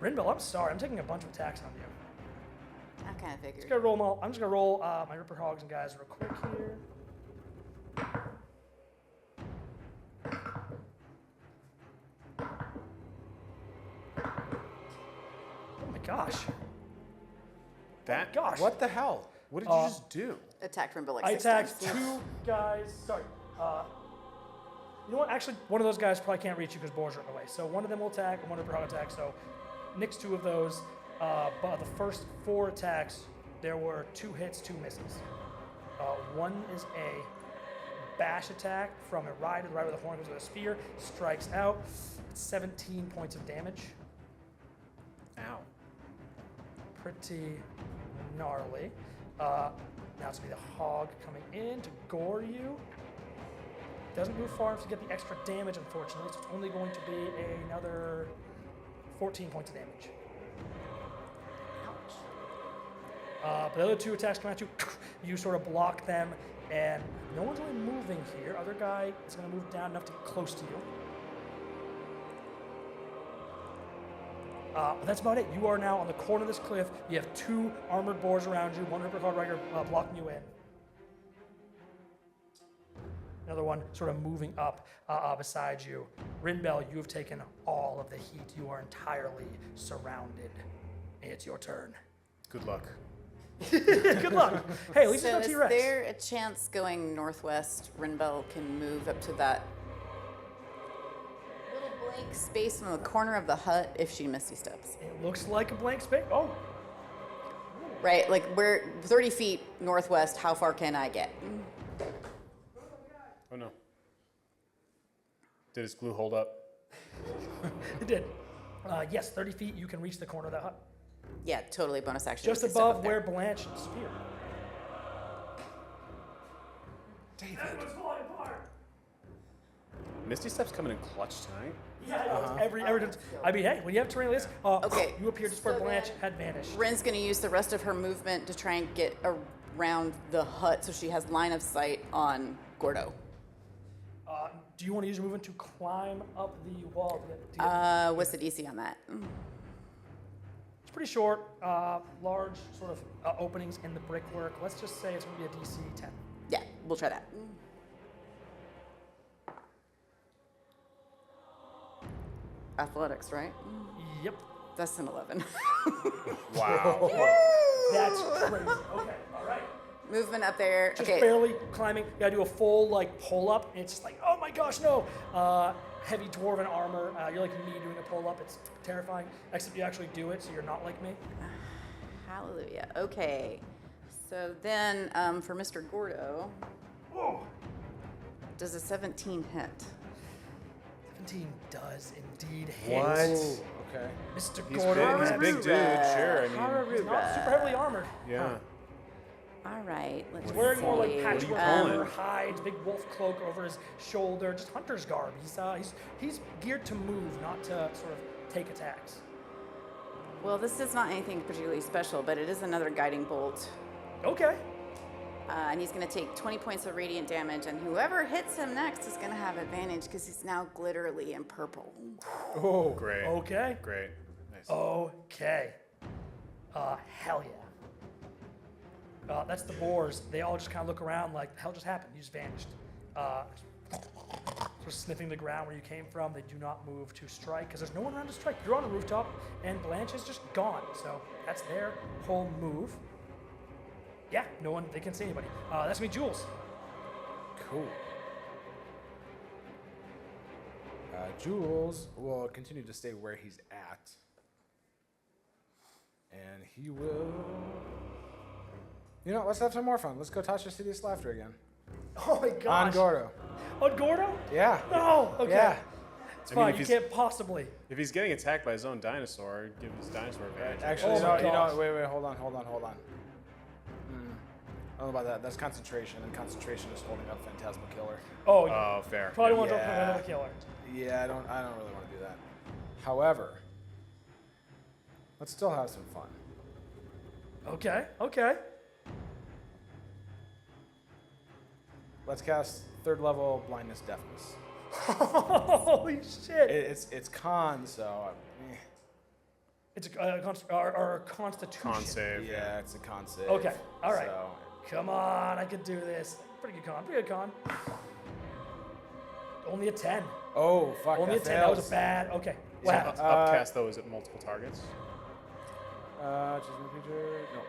Rinbel, I'm sorry. I'm taking a bunch of attacks on you. I kind of figured. Just gonna roll them all. I'm just gonna roll my Ripper Hogs and guys real quick here. Oh my gosh. That? Gosh. What the hell? What did you just do? Attacked Rimble like I 6 attacked times. 2 guys. Sorry. You know what? Actually, one of those guys probably can't reach you because boars are in the way. So one of them will attack and one of them will attack. So nix 2 of those. But the first 4 attacks, there were 2 hits, 2 misses. One is a bash attack from a rider. The rider with a horn goes with a spear, strikes out. It's 17 points of damage. Ow. Pretty gnarly. Now it's going to be the hog coming in to gore you. Doesn't move far enough to get the extra damage, unfortunately, so it's only going to be another 14 points of damage. But the other 2 attacks come at you. You sort of block them, and no one's really moving here. Other guy is going to move down enough to get close to you. But that's about it. You are now on the corner of this cliff. You have 2 armored boars around you, 1 Ripper Hog Rider blocking you in. Another one sort of moving up beside you. Rinbel, you have taken all of the heat. You are entirely surrounded. It's your turn. Good luck. Good luck. Hey, at least So it's is not T-Rex. there a chance going northwest, Rinbel can move up to that little blank space in the corner of the hut if she misty steps? It looks like a blank space. Oh, Right, like we're 30 feet northwest, how far can I get? Oh no. Did his glue hold up? it did. Yes, 30 feet. You can reach the corner of that hut. Yeah, totally bonus action. Just misty step up above there. where Blanche speared. David. Misty Step's coming in clutch tonight. Yeah, every I mean, hey, when you have terrain like this, Okay, you appear just where so Blanche then- had vanished. Ren's going to use the rest of her movement to try and get around the hut so she has line of sight on Gordo. Do you want to use your movement to climb up the wall? To get, What's the DC on that? it's pretty short, large sort of openings in the brickwork. Let's just say it's going to be a DC 10. Yeah, we'll try that. Athletics, right? Yep. That's an 11. Wow. That's crazy. Okay, all right. Movement up there. Just Okay. barely climbing. You gotta do a full like pull up, and it's just like, oh my gosh, no! Heavy dwarven armor. You're like me doing a pull up. It's terrifying. Except you actually do it, so you're not like me. Hallelujah. Okay. So then for Mr. Gordo, Oh, does a 17 hit? 17 does indeed hit. What? Okay. Mr. He's Gordo. big, he's a big dude, sure. I mean, He's not super heavily armored. yeah. All right. Let's He's wearing more like see. patchwork pulling? armor, hides, big wolf cloak over his shoulder, just hunter's garb. He's geared to move, not to sort of take attacks. Well, this is not anything particularly special, but it is another guiding bolt. Okay. And he's going to take 20 points of radiant damage, and whoever hits him next is going to have advantage because he's now glitterly in purple. Oh, Great. Okay. Great. Nice. Okay. Hell yeah. That's the boars. They all just kind of look around like, the hell just happened? You just vanished. Sort of sniffing the ground where you came from. They do not move to strike because there's no one around to strike. You're on a rooftop, and Blanche is just gone. So that's their whole move. Yeah, no one, they can't see anybody. That's me, Jules. cool. Jules will continue to stay where he's at. And he will... You know, let's have some more fun. Let's go touch the city's laughter again. Oh my gosh. On Gordo. On Gordo? Yeah. No. Okay. Yeah. It's I mean, fine. if You he's- can't possibly. If he's getting attacked by his own dinosaur, give his dinosaur advantage. Actually, Oh my you know, gosh. wait, hold on. I don't know about that. That's concentration, and concentration is holding up Phantasmal Killer. Oh, Oh, fair. probably want to Yeah. drop another killer. Yeah, I don't really want to do that. However, let's still have some fun. Okay. Okay. Let's cast 3rd level blindness deafness. Holy shit. It's con, so It's or Constitution. Con save. Yeah, it's a con save. Okay, all right. So, Come on, I can do this. Pretty good con. Pretty good con. Only a 10. oh, fuck. Only a 10. That was a bad. Okay. What happened? Upcast though is it multiple targets? Choosing a creature. No.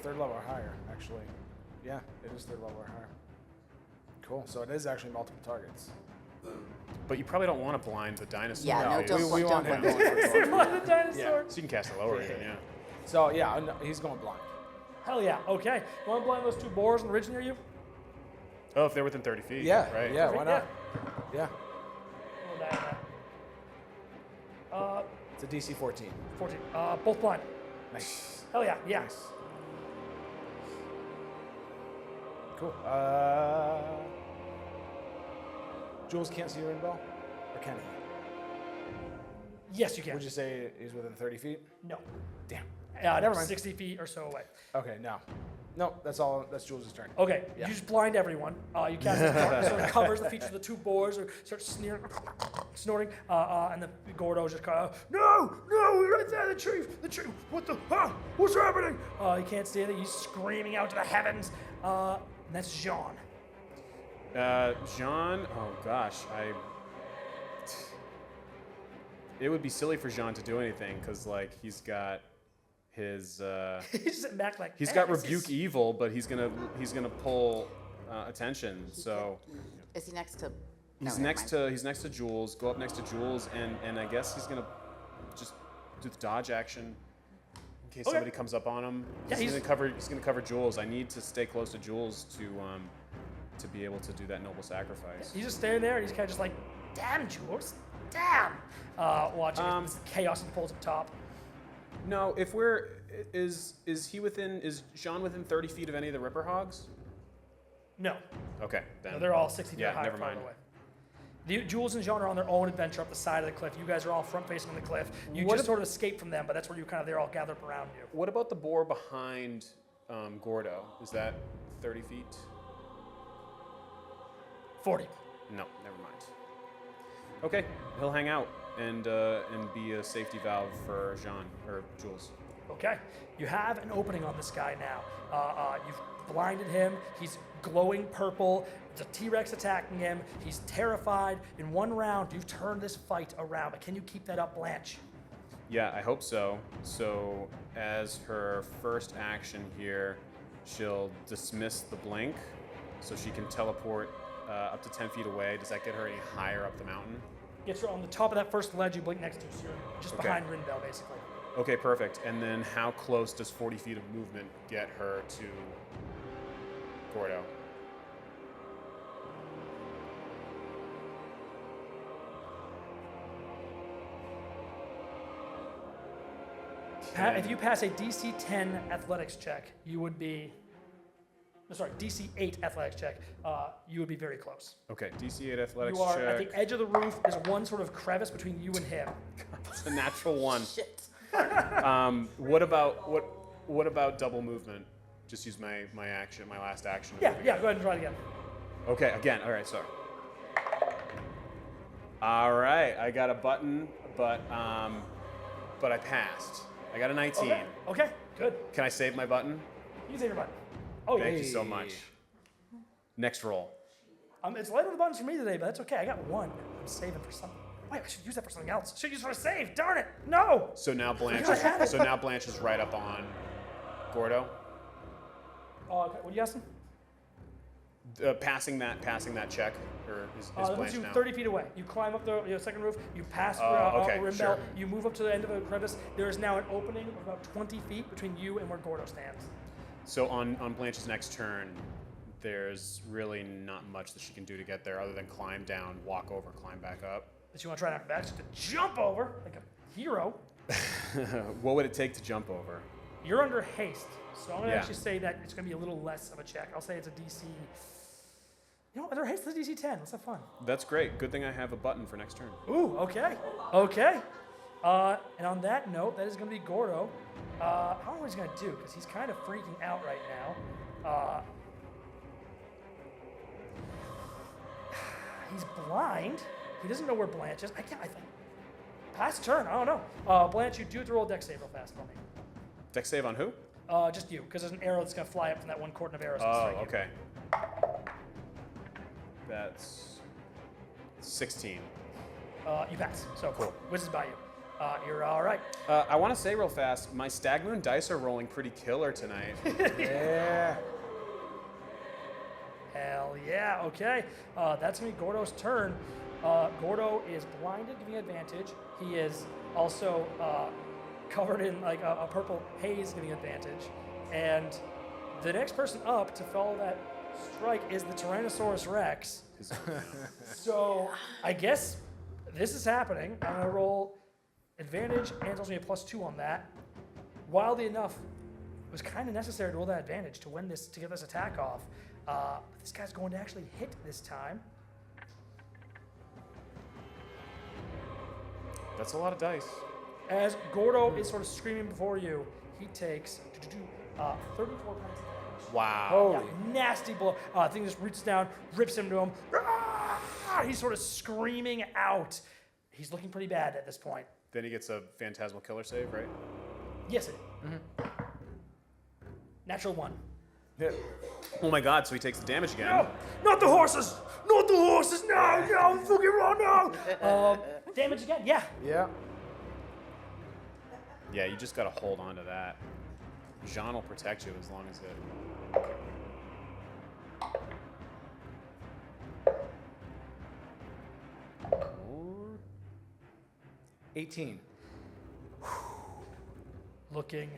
Third level or higher, actually. Yeah, it is third level or higher. Cool. So it is actually multiple targets. But you probably don't want to blind the dinosaur. Yeah, no, do don't you? bl- we don't want him blind. going for You're on the dinosaur. So you can cast it lower even, yeah. So yeah, no, he's going blind. Hell yeah. Okay. You want to blind those two boars in the ridge near you? Oh, if they're within 30 feet. Yeah, Right. yeah, why not? Yeah, Roll die on that. it's a DC 14. 14. Both blind. Nice. Hell yeah. Yeah. Nice. Cool. Jules can't see your bell, or can he? Yes, you can. Would you say he's within 30 feet? No. Damn. Never mind. 60 feet or so away. Okay, no. No, that's all. That's Jules' turn. Okay, Yeah. you just blind everyone. You cast this darkness, so it covers the features of the two boars, or starts snorting, and the Gordo's just kind of, no, right there, the tree, what the, what's happening? He can't see anything, he's screaming out to the heavens, and that's Jean. Jean, oh gosh, it would be silly for Jean to do anything because like he's got his He's sitting back like, he's "Man, got this rebuke is-" evil, but he's gonna pull attention. So Is he next to? he's next to Jules. Go up next to Jules, and I guess he's gonna just do the dodge action in case Okay. somebody comes up on him. Yeah, He's gonna cover Jules. I need to stay close to Jules to be able to do that noble sacrifice. He's just standing there, and he's kind of just like, damn, Jules, damn. Watching this chaos unfolds up top. No, if is Jean within 30 feet of any of the Ripper Hogs? No, Okay, then. no, they're all 60 feet Yeah, high. never far mind. away. Jules and Jean are on their own adventure up the side of the cliff. You guys are all front facing on the cliff. You What just ab- sort of escaped from them, but that's where you kind of, they're all gathered up around you. What about the boar behind Gordo? Is that 30 feet? 40. No, never mind. Okay, he'll hang out and be a safety valve for Jean or Jules. Okay. You have an opening on this guy now. You've blinded him. He's glowing purple. There's a T-Rex attacking him. He's terrified. In one round, you've turned this fight around. But can you keep that up, Blanche? Yeah, I hope so. So as her first action here, she'll dismiss the blink, so she can teleport up to 10 feet away. Does that get her any higher up the mountain? Gets her on the top of that first ledge you blink next to, so you're just Okay. behind Rindell, basically. Okay, perfect. And then how close does 40 feet of movement get her to Gordo? If you pass a DC 10 athletics check, you would be. Sorry, DC 8 athletics check, you would be very close. Okay, DC 8 athletics You are check. at the edge of the roof. There's one sort of crevice between you and him. It's a natural one. Shit. What about double movement? Just use my action, my last action. Yeah, go ahead and try it again. Okay, again. All right, sorry. All right, I got a button, but I passed. I got a 19. Okay, good. Can I save my button? You can save your button. Oh, Thank yeah. you so much. Next roll. It's light on the buttons for me today, but that's okay. I got one. I'm saving for something. Wait, I should use that for something else. I should use it for a save. Darn it. No. So now Blanche. I had it. So now Blanche is right up on Gordo. Okay, what are you asking? Passing that check, or is That puts Blanche you now? 30 feet away. You climb up the second roof. You pass Okay, Rimbel. sure. You move up to the end of the crevice. There is now an opening of about 20 feet between you and where Gordo stands. So on Blanche's next turn, there's really not much that she can do to get there other than climb down, walk over, climb back up. That you want to try and acrobatics to jump over like a hero. What would it take to jump over? You're under haste, so I'm going to Yeah. actually say that it's going to be a little less of a check. I'll say it's a DC. You know, under haste, it's a DC 10. Let's have fun. That's great. Good thing I have a button for next turn. Ooh, okay. Okay. And on that note, that is going to be Gordo. I don't know what he's going to do because he's kind of freaking out right now. He's blind. He doesn't know where Blanche is. I think. Pass turn. I don't know. Blanche, you do have to roll a dex save real fast for me. Dex save on who? Just you, because there's an arrow that's gonna fly up from that one cordon of arrows. Oh, okay. That's 16. You pass. So Cool. whizzes by you. You're all right. I want to say real fast, my Stag Moon dice are rolling pretty killer tonight. Yeah. Hell yeah. Okay. That's gonna be Gordo's turn. Gordo is blinded, giving advantage. He is also covered in like a purple haze, giving advantage. And the next person up to follow that strike is the Tyrannosaurus Rex. So I guess this is happening. I'm gonna roll advantage, and it's also a +2 on that. Wildly enough, it was kind of necessary to roll that advantage to win this, to get this attack off. But this guy's going to actually hit this time. That's a lot of dice. As Gordo is sort of screaming before you, he takes 34 points of damage. Wow. Holy. Yeah, nasty blow. Thing just reaches down, rips him to him. He's sort of screaming out. He's looking pretty bad at this point. Then he gets a Phantasmal Killer save, right? Yes, it. Natural 1. Yeah. Oh my god, so he takes the damage again. No, not the horses! Not the horses! No, no, fucking wrong, no! Damage again, yeah. Yeah. Yeah, you just gotta hold on to that. Jean will protect you as long as it... 18. Looking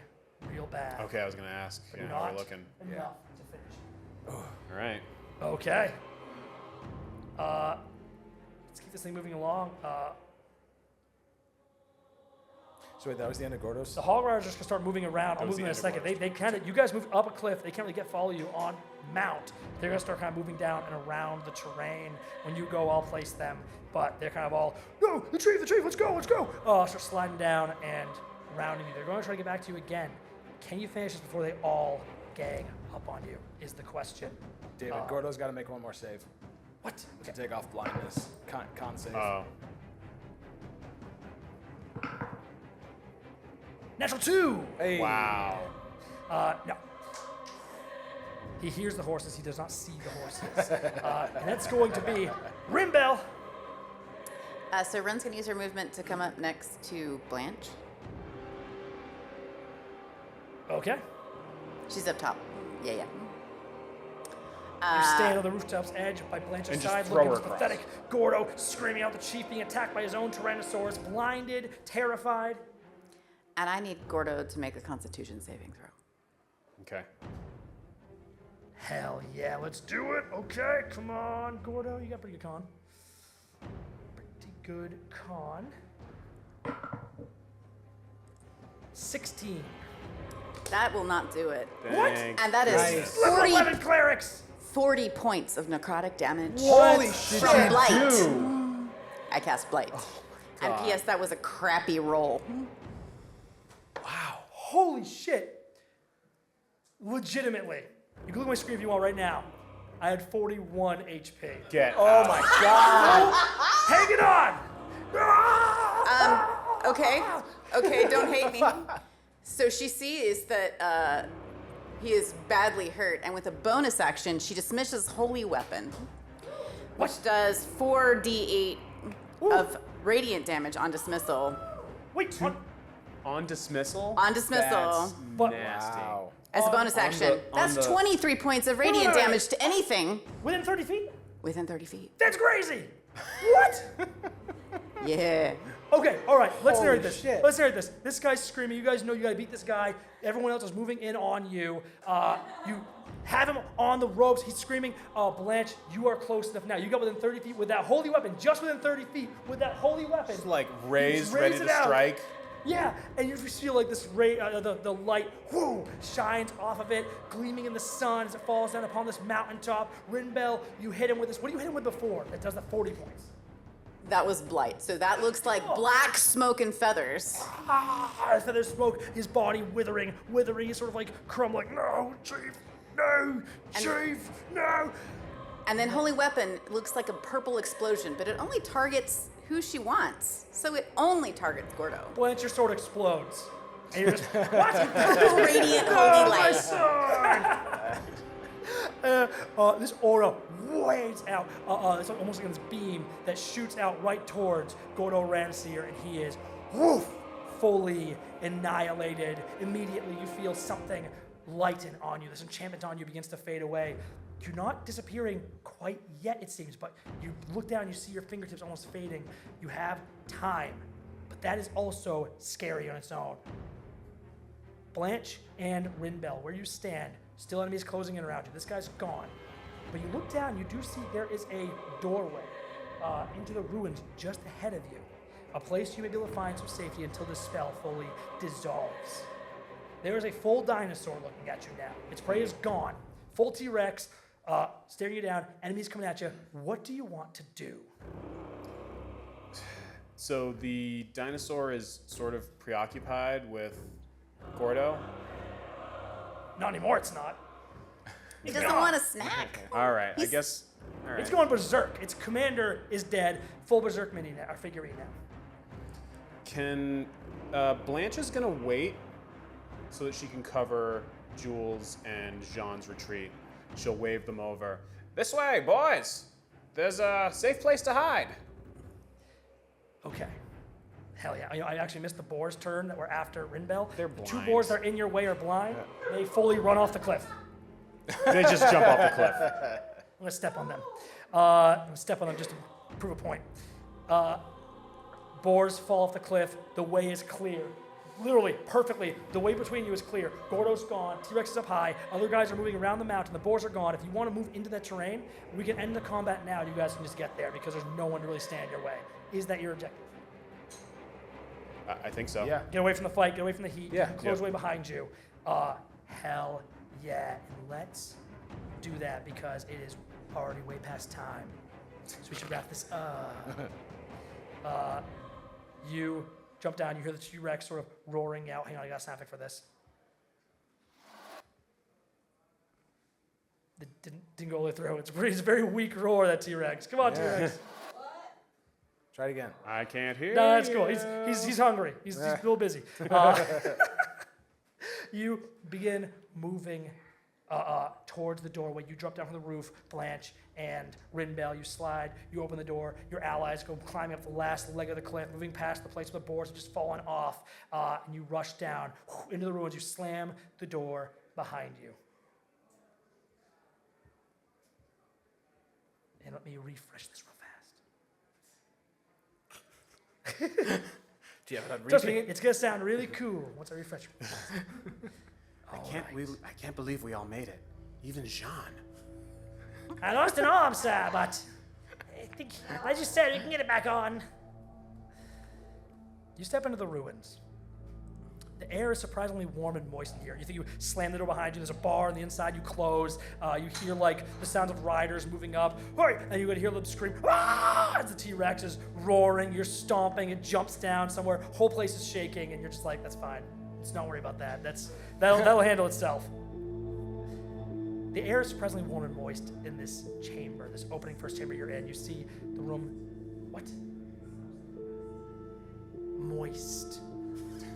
real bad. Okay, I was gonna ask. Yeah, how Not we're looking. enough to finish. All right. Okay. Let's keep this thing moving along. So wait, that was the end of Gordo's? The Hog Riders are just gonna start moving around. I'll That was move in a the end of second. They kind of, you guys move up a cliff. They can't really follow you on mount. They're gonna start kind of moving down and around the terrain. When you go, I'll place them. But they're kind of all, no, the tree, let's go. Start sliding down and rounding you. They're going to try to get back to you again. Can you finish this before they all gang up on you? Is the question. David, Gordo's got to make one more save What? to take off blindness. Con save. Oh. Natural 2. Hey. Wow. No. He hears the horses. He does not see the horses. And that's going to be Rimbel. So Ren's gonna use her movement to come up next to Blanche. Okay. She's up top. Yeah. You're standing on the rooftop's edge by Blanche's And just side, throw looking her at this across. pathetic Gordo screaming out the chief, being attacked by his own Tyrannosaurus, blinded, terrified. And I need Gordo to make a Constitution saving throw. Okay. Hell yeah, let's do it. Okay, come on, Gordo. You got pretty good con. Pretty good con. 16. That will not do it. What? Dang. And that is Nice. Level 40, 11 clerics. 40 points of necrotic damage. Holy From shit. Blight. I cast Blight. And God. P.S. that was a crappy roll. Wow. Holy shit. Legitimately. You can look at my screen if you want right now. I had 41 HP. Get Oh out. my god. Hang it on! Okay, don't hate me. So she sees that he is badly hurt, and with a bonus action, she dismisses Holy Weapon, which does 4d8 of radiant damage on dismissal. Wait, what? On dismissal? On dismissal. That's But- nasty. Wow. As a bonus on action. the- on That's the- 23 points of radiant Wait. damage to anything Within 30 feet? within 30 feet. That's crazy! What? Yeah. Okay, all right, let's Holy narrate this. shit. Let's narrate this. This guy's screaming. You guys know you gotta beat this guy. Everyone else is moving in on you. You have him on the ropes. He's screaming. Blanche, you are close enough now. You got within 30 feet with that holy weapon, just within 30 feet with that holy weapon. Just like You raised, just ready raise to it out. strike. Yeah, and you just feel like this ray, the light, whoo, shines off of it, gleaming in the sun as it falls down upon this mountaintop. Rinbell, you hit him with this. What do you hit him with before? That does the 40 points. That was Blight. So that looks like black smoke and feathers. As feathers smoke, his body withering. He's sort of like crumbling. No, Chief, no, Chief, no. And then Holy Weapon looks like a purple explosion, but it only targets who she wants, so it only targets Gordo. Blanche, your sword explodes. And you're just, what? Radiant holy My light. sword! This aura waves out. It's almost like this beam that shoots out right towards Gordo Ramseer, and he is fully annihilated. Immediately, you feel something lighten on you. This enchantment on you begins to fade away. You're not disappearing quite yet, it seems, but you look down and you see your fingertips almost fading. You have time, but that is also scary on its own. Blanche and Rinbell, where you stand, still enemies closing in around you. This guy's gone. But you look down, you do see there is a doorway into the ruins just ahead of you. A place you may be able to find some safety until this spell fully dissolves. There is a full dinosaur looking at you now. Its prey is gone. Full T-Rex staring you down, enemies coming at you. What do you want to do? So the dinosaur is sort of preoccupied with Gordo. Not anymore, it's not. He doesn't want a snack. All right, I guess. All right. It's going berserk. Its commander is dead. Full berserk mini now, or figurine now. Can Blanche is gonna wait so that she can cover Jules and Jean's retreat. She'll wave them over. This way, boys. There's a safe place to hide. Okay. Hell yeah. I actually missed the boar's turn that were after Rinbell. They're The two blind. boars that are in your way are blind. They fully run off the cliff. They just jump off the cliff. I'm going to step on them. I'm going to step on them just to prove a point. Boars fall off the cliff. The way is clear. Literally, perfectly, the way between you is clear. Gordo's gone. T-Rex is up high. Other guys are moving around the mountain. The boars are gone. If you want to move into that terrain, we can end the combat now. You guys can just get there because there's no one to really stand in your way. Is that your objective? I think so. Yeah. Get away from the fight. Get away from the heat. Yeah. Close away behind you. Hell yeah. And let's do that because it is already way past time. So we should wrap this up. You jump down. You hear the T-Rex sort of roaring out. Hang on, I got a sound effect for this. It didn't go all the way through. It's a very weak roar, that T-Rex. Come on, Yeah. T-Rex. Try it again. I can't hear. No, that's you. cool. He's hungry. He's a little busy. You begin moving towards the doorway. You drop down from the roof, Blanche and Rinbell. You slide. You open the door. Your allies go climbing up the last leg of the cliff, moving past the place where the boars have just fallen off, and you rush down into the ruins. You slam the door behind you. And let me refresh this real fast. Do you have it on Trust me, repeat? it's gonna sound really cool once I refresh it. I can't believe we all made it. Even Jean. I lost an arm, sir, but I think I just said we can get it back on. You step into the ruins. The air is surprisingly warm and moist in here. You think you slam the door behind you. There's a bar on the inside. You close. You hear like the sounds of riders moving up. Hurry! And you're gonna hear them scream "Ah!" as the T-Rex is roaring. You're stomping. It jumps down somewhere. Whole place is shaking, and you're just like, "That's fine. Let's not worry about that. That'll handle itself." The air is surprisingly warm and moist in this chamber, this opening first chamber you're in. You see the room. What? Moist.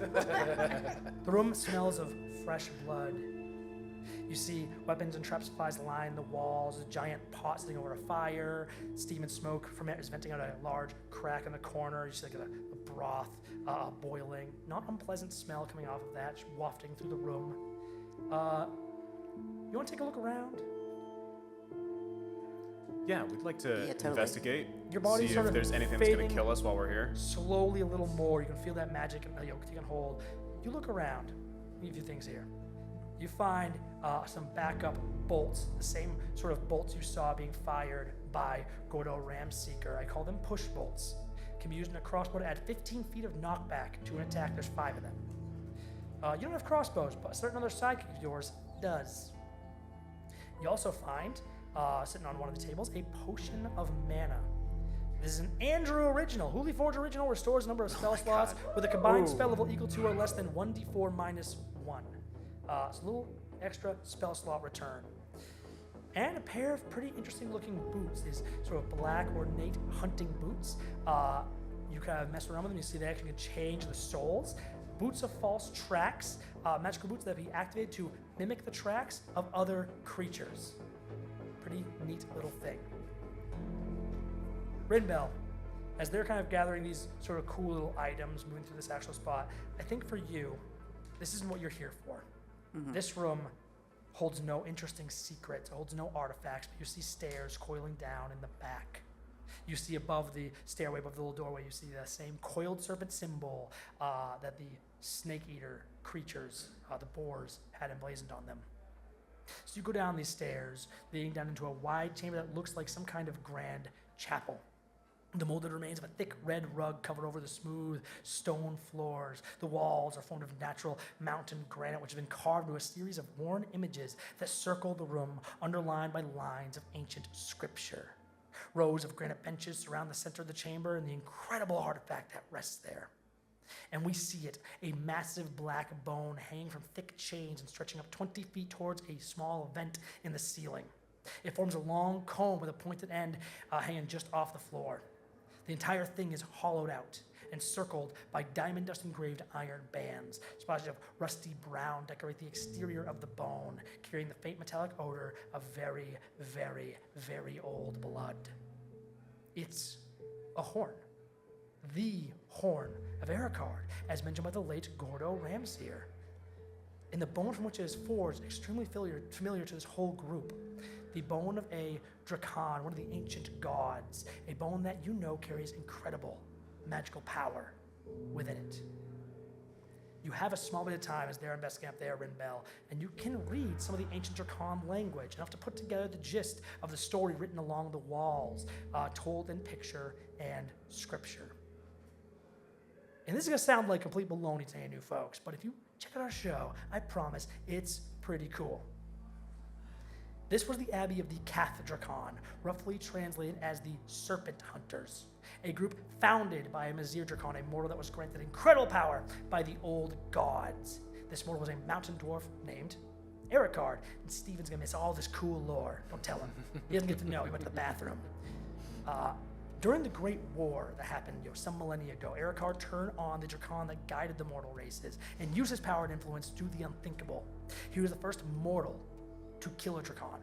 The room smells of fresh blood. You see weapons and trap supplies line the walls, a giant pot sitting over a fire, steam and smoke from it is venting out a large crack in the corner. You see like a broth boiling. Not unpleasant smell coming off of that, just wafting through the room. You want to take a look around? Yeah, we'd like to Yeah, totally. investigate. Your body's see sort if of there's anything that's gonna fading. kill us while we're here. Slowly a little more. You can feel that magic taking hold. You look around. A few things here. You find some backup bolts, the same sort of bolts you saw being fired by Gordo Ramseeker. I call them push bolts. Can be used in a crossbow to add 15 feet of knockback to an attack. There's 5 of them. You don't have crossbows, but a certain other sidekick of yours does. You also find, sitting on one of the tables, a potion of mana. This is an Andrew original. Holy Forge original restores a number of spell slots with a combined spell level equal to or less than 1d4 minus 1. So a little extra spell slot return. And a pair of pretty interesting looking boots. These sort of black ornate hunting boots. you kind of mess around with them. You see they actually can change the souls. Boots of false tracks, magical boots that be activated to mimic the tracks of other creatures. Pretty neat little thing. Rinbell, as they're kind of gathering these sort of cool little items, moving through this actual spot, I think for you, this isn't what you're here for. This room holds no interesting secrets, it holds no artifacts, but you see stairs coiling down in the back. You see above the stairway, above the little doorway, you see the same coiled serpent symbol that the snake eater creatures, the boars, had emblazoned on them. So you go down these stairs, leading down into a wide chamber that looks like some kind of grand chapel. The molded remains of a thick red rug covered over the smooth stone floors. The walls are formed of natural mountain granite, which have been carved into a series of worn images that circle the room, underlined by lines of ancient scripture. Rows of granite benches surround the center of the chamber and the incredible artifact that rests there. And we see it, a massive black bone hanging from thick chains and stretching up 20 feet towards a small vent in the ceiling. It forms a long comb with a pointed end hanging just off the floor. The entire thing is hollowed out and circled by diamond dust engraved iron bands. Splashes of rusty brown decorate the exterior of the bone, carrying the faint metallic odor of very, very, very old blood. It's a horn. The horn of Ericard, as mentioned by the late Gordo Ramseer. And the bone from which it is forged, extremely familiar to this whole group. The bone of a Drakan, one of the ancient gods. A bone that you know carries incredible magical power within it. You have a small bit of time as they're investigating up there, Rinbell, and you can read some of the ancient Drakan language, enough to put together the gist of the story written along the walls, told in picture and scripture. And this is going to sound like complete baloney to any new folks, but if you check out our show, I promise it's pretty cool. This was the abbey of the Cathdrakan, roughly translated as the Serpent Hunters, a group founded by a Mazir Drakan, a mortal that was granted incredible power by the old gods. This mortal was a mountain dwarf named Ericard, and Steven's gonna miss all this cool lore. Don't tell him. He doesn't get to know. He went to the bathroom. During the Great War that happened some millennia ago, Ericard turned on the Drakan that guided the mortal races and used his power and influence to do the unthinkable. He was the first mortal to kill a Drakan,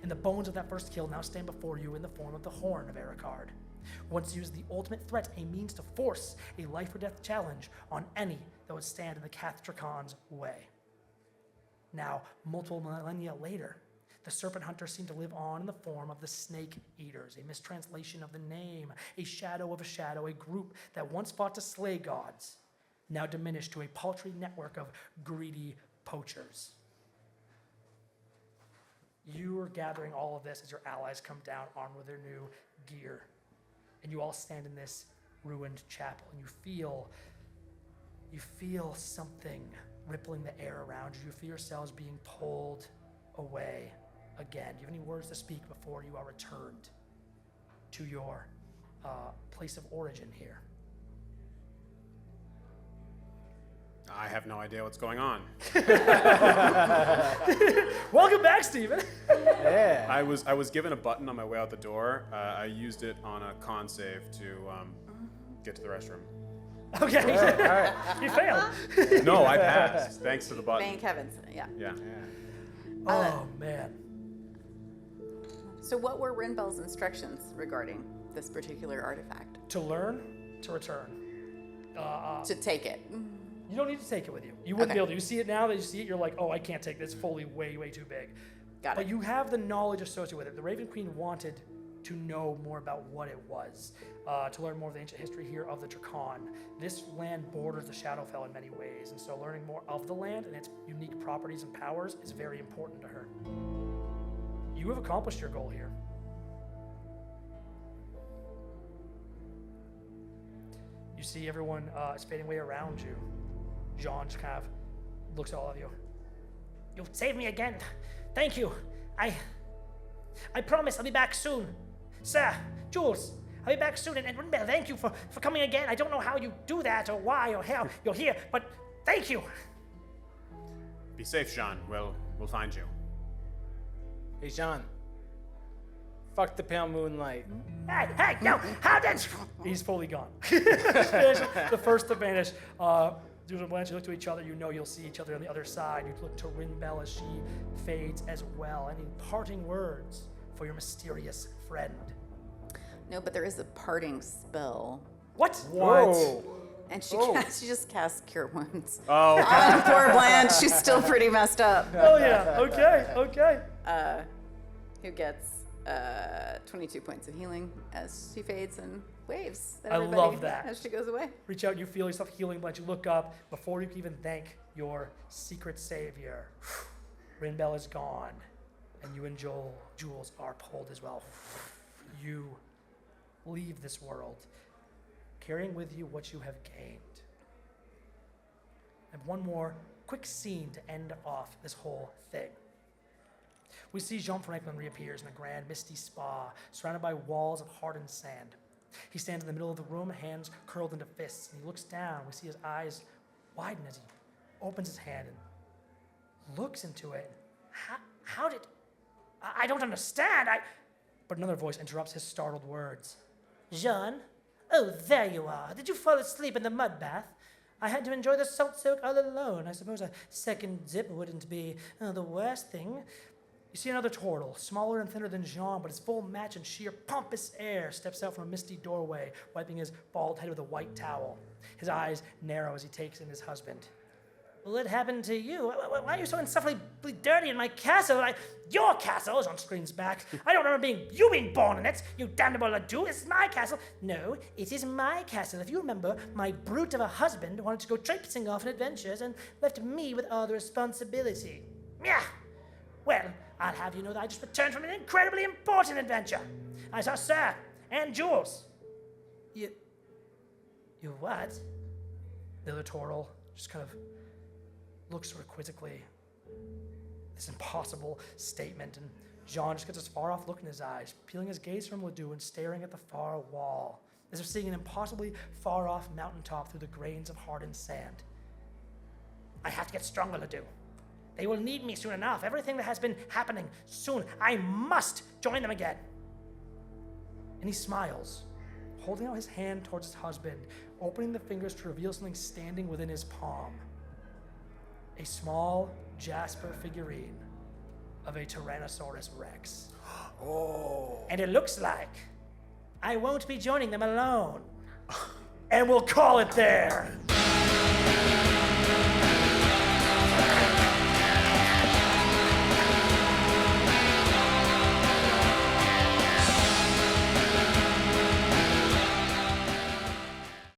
and the bones of that first kill now stand before you in the form of the Horn of Ericard. Once used the ultimate threat, a means to force a life or death challenge on any that would stand in the Cathdrakan's way. Now, multiple millennia later, the Serpent Hunters seem to live on in the form of the Snake Eaters, a mistranslation of the name, a shadow of a shadow, a group that once fought to slay gods, now diminished to a paltry network of greedy poachers. You are gathering all of this as your allies come down armed with their new gear. And you all stand in this ruined chapel, and you feel something rippling the air around you. You feel yourselves being pulled away again. Do you have any words to speak before you are returned to your place of origin here? I have no idea what's going on. Welcome back, Steven. Yeah. I was given a button on my way out the door. I used it on a con save to get to the restroom. Okay. All right. You failed. No, I passed thanks to the button. Thank heavens. Yeah. Yeah. Oh, man. So what were Rinbell's instructions regarding this particular artifact? To learn, to return. To take it. You don't need to take it with you. You wouldn't Okay. be able to. You see it now that you see it, you're like, oh, I can't take this. Fully way, way too big. Got But it. you have the knowledge associated with it. The Raven Queen wanted to know more about what it was, to learn more of the ancient history here of the Drakan. This land borders the Shadowfell in many ways, and so learning more of the land and its unique properties and powers is very important to her. You have accomplished your goal here. You see everyone is fading away around you. Jean just kind of looks at all of you. You've saved me again. Thank you. I promise I'll be back soon. Sir, Jules, I'll be back soon. And Rinbell, thank you for coming again. I don't know how you do that or why or how you're here, but thank you. Be safe, Jean. We'll find you. Hey, John. Fuck the pale moonlight. Hey, no, how did... He's fully gone. The first to vanish. Jules and Blanche, you look to each other, you know you'll see each other on the other side. You look to Rinbell as she fades as well. Any parting words for your mysterious friend? No, but there is a parting spell. What? Whoa. And she just casts Cure Wounds. Oh, okay. On poor Blanche, she's still pretty messed up. Oh yeah, okay. Who gets 22 points of healing as she fades and waves at I everybody love that. as she goes away. Reach out, you feel yourself healing, Blanche. You look up before you can even thank your secret savior. Rinbell is gone, and you and Jules are pulled as well. You leave this world, carrying with you what you have gained. And one more quick scene to end off this whole thing. We see Jean Franklin reappears in a grand misty spa, surrounded by walls of hardened sand. He stands in the middle of the room, hands curled into fists, and he looks down. We see his eyes widen as he opens his hand and looks into it. How did... I don't understand. But another voice interrupts his startled words. Jean? Oh, there you are. Did you fall asleep in the mud bath? I had to enjoy the salt soak all alone. I suppose a second dip wouldn't be the worst thing. You see another turtle, smaller and thinner than Jean, but his full match and sheer pompous air, steps out from a misty doorway, wiping his bald head with a white towel. His eyes narrow as he takes in his husband. What happened to you? Why are you so insufferably dirty in my castle? Your castle, Jean screams back. I don't remember you being born in it, you damnable Ledoux. It's my castle. No, it is my castle. If you remember, my brute of a husband wanted to go traipsing off on adventures and left me with all the responsibility. Yeah. Well, I'll have you know that I just returned from an incredibly important adventure. I saw Sir and Jules. You what? The other turtle just kind of looks sort of quizzically. This impossible statement, and Jean just gets this far off look in his eyes, peeling his gaze from Ledoux and staring at the far wall, as if seeing an impossibly far off mountaintop through the grains of hardened sand. I have to get stronger, Ledoux. They will need me soon enough. Everything that has been happening soon. I must join them again. And he smiles, holding out his hand towards his husband, opening the fingers to reveal something standing within his palm. A small jasper figurine of a Tyrannosaurus Rex. Oh. And it looks like I won't be joining them alone. And we'll call it there.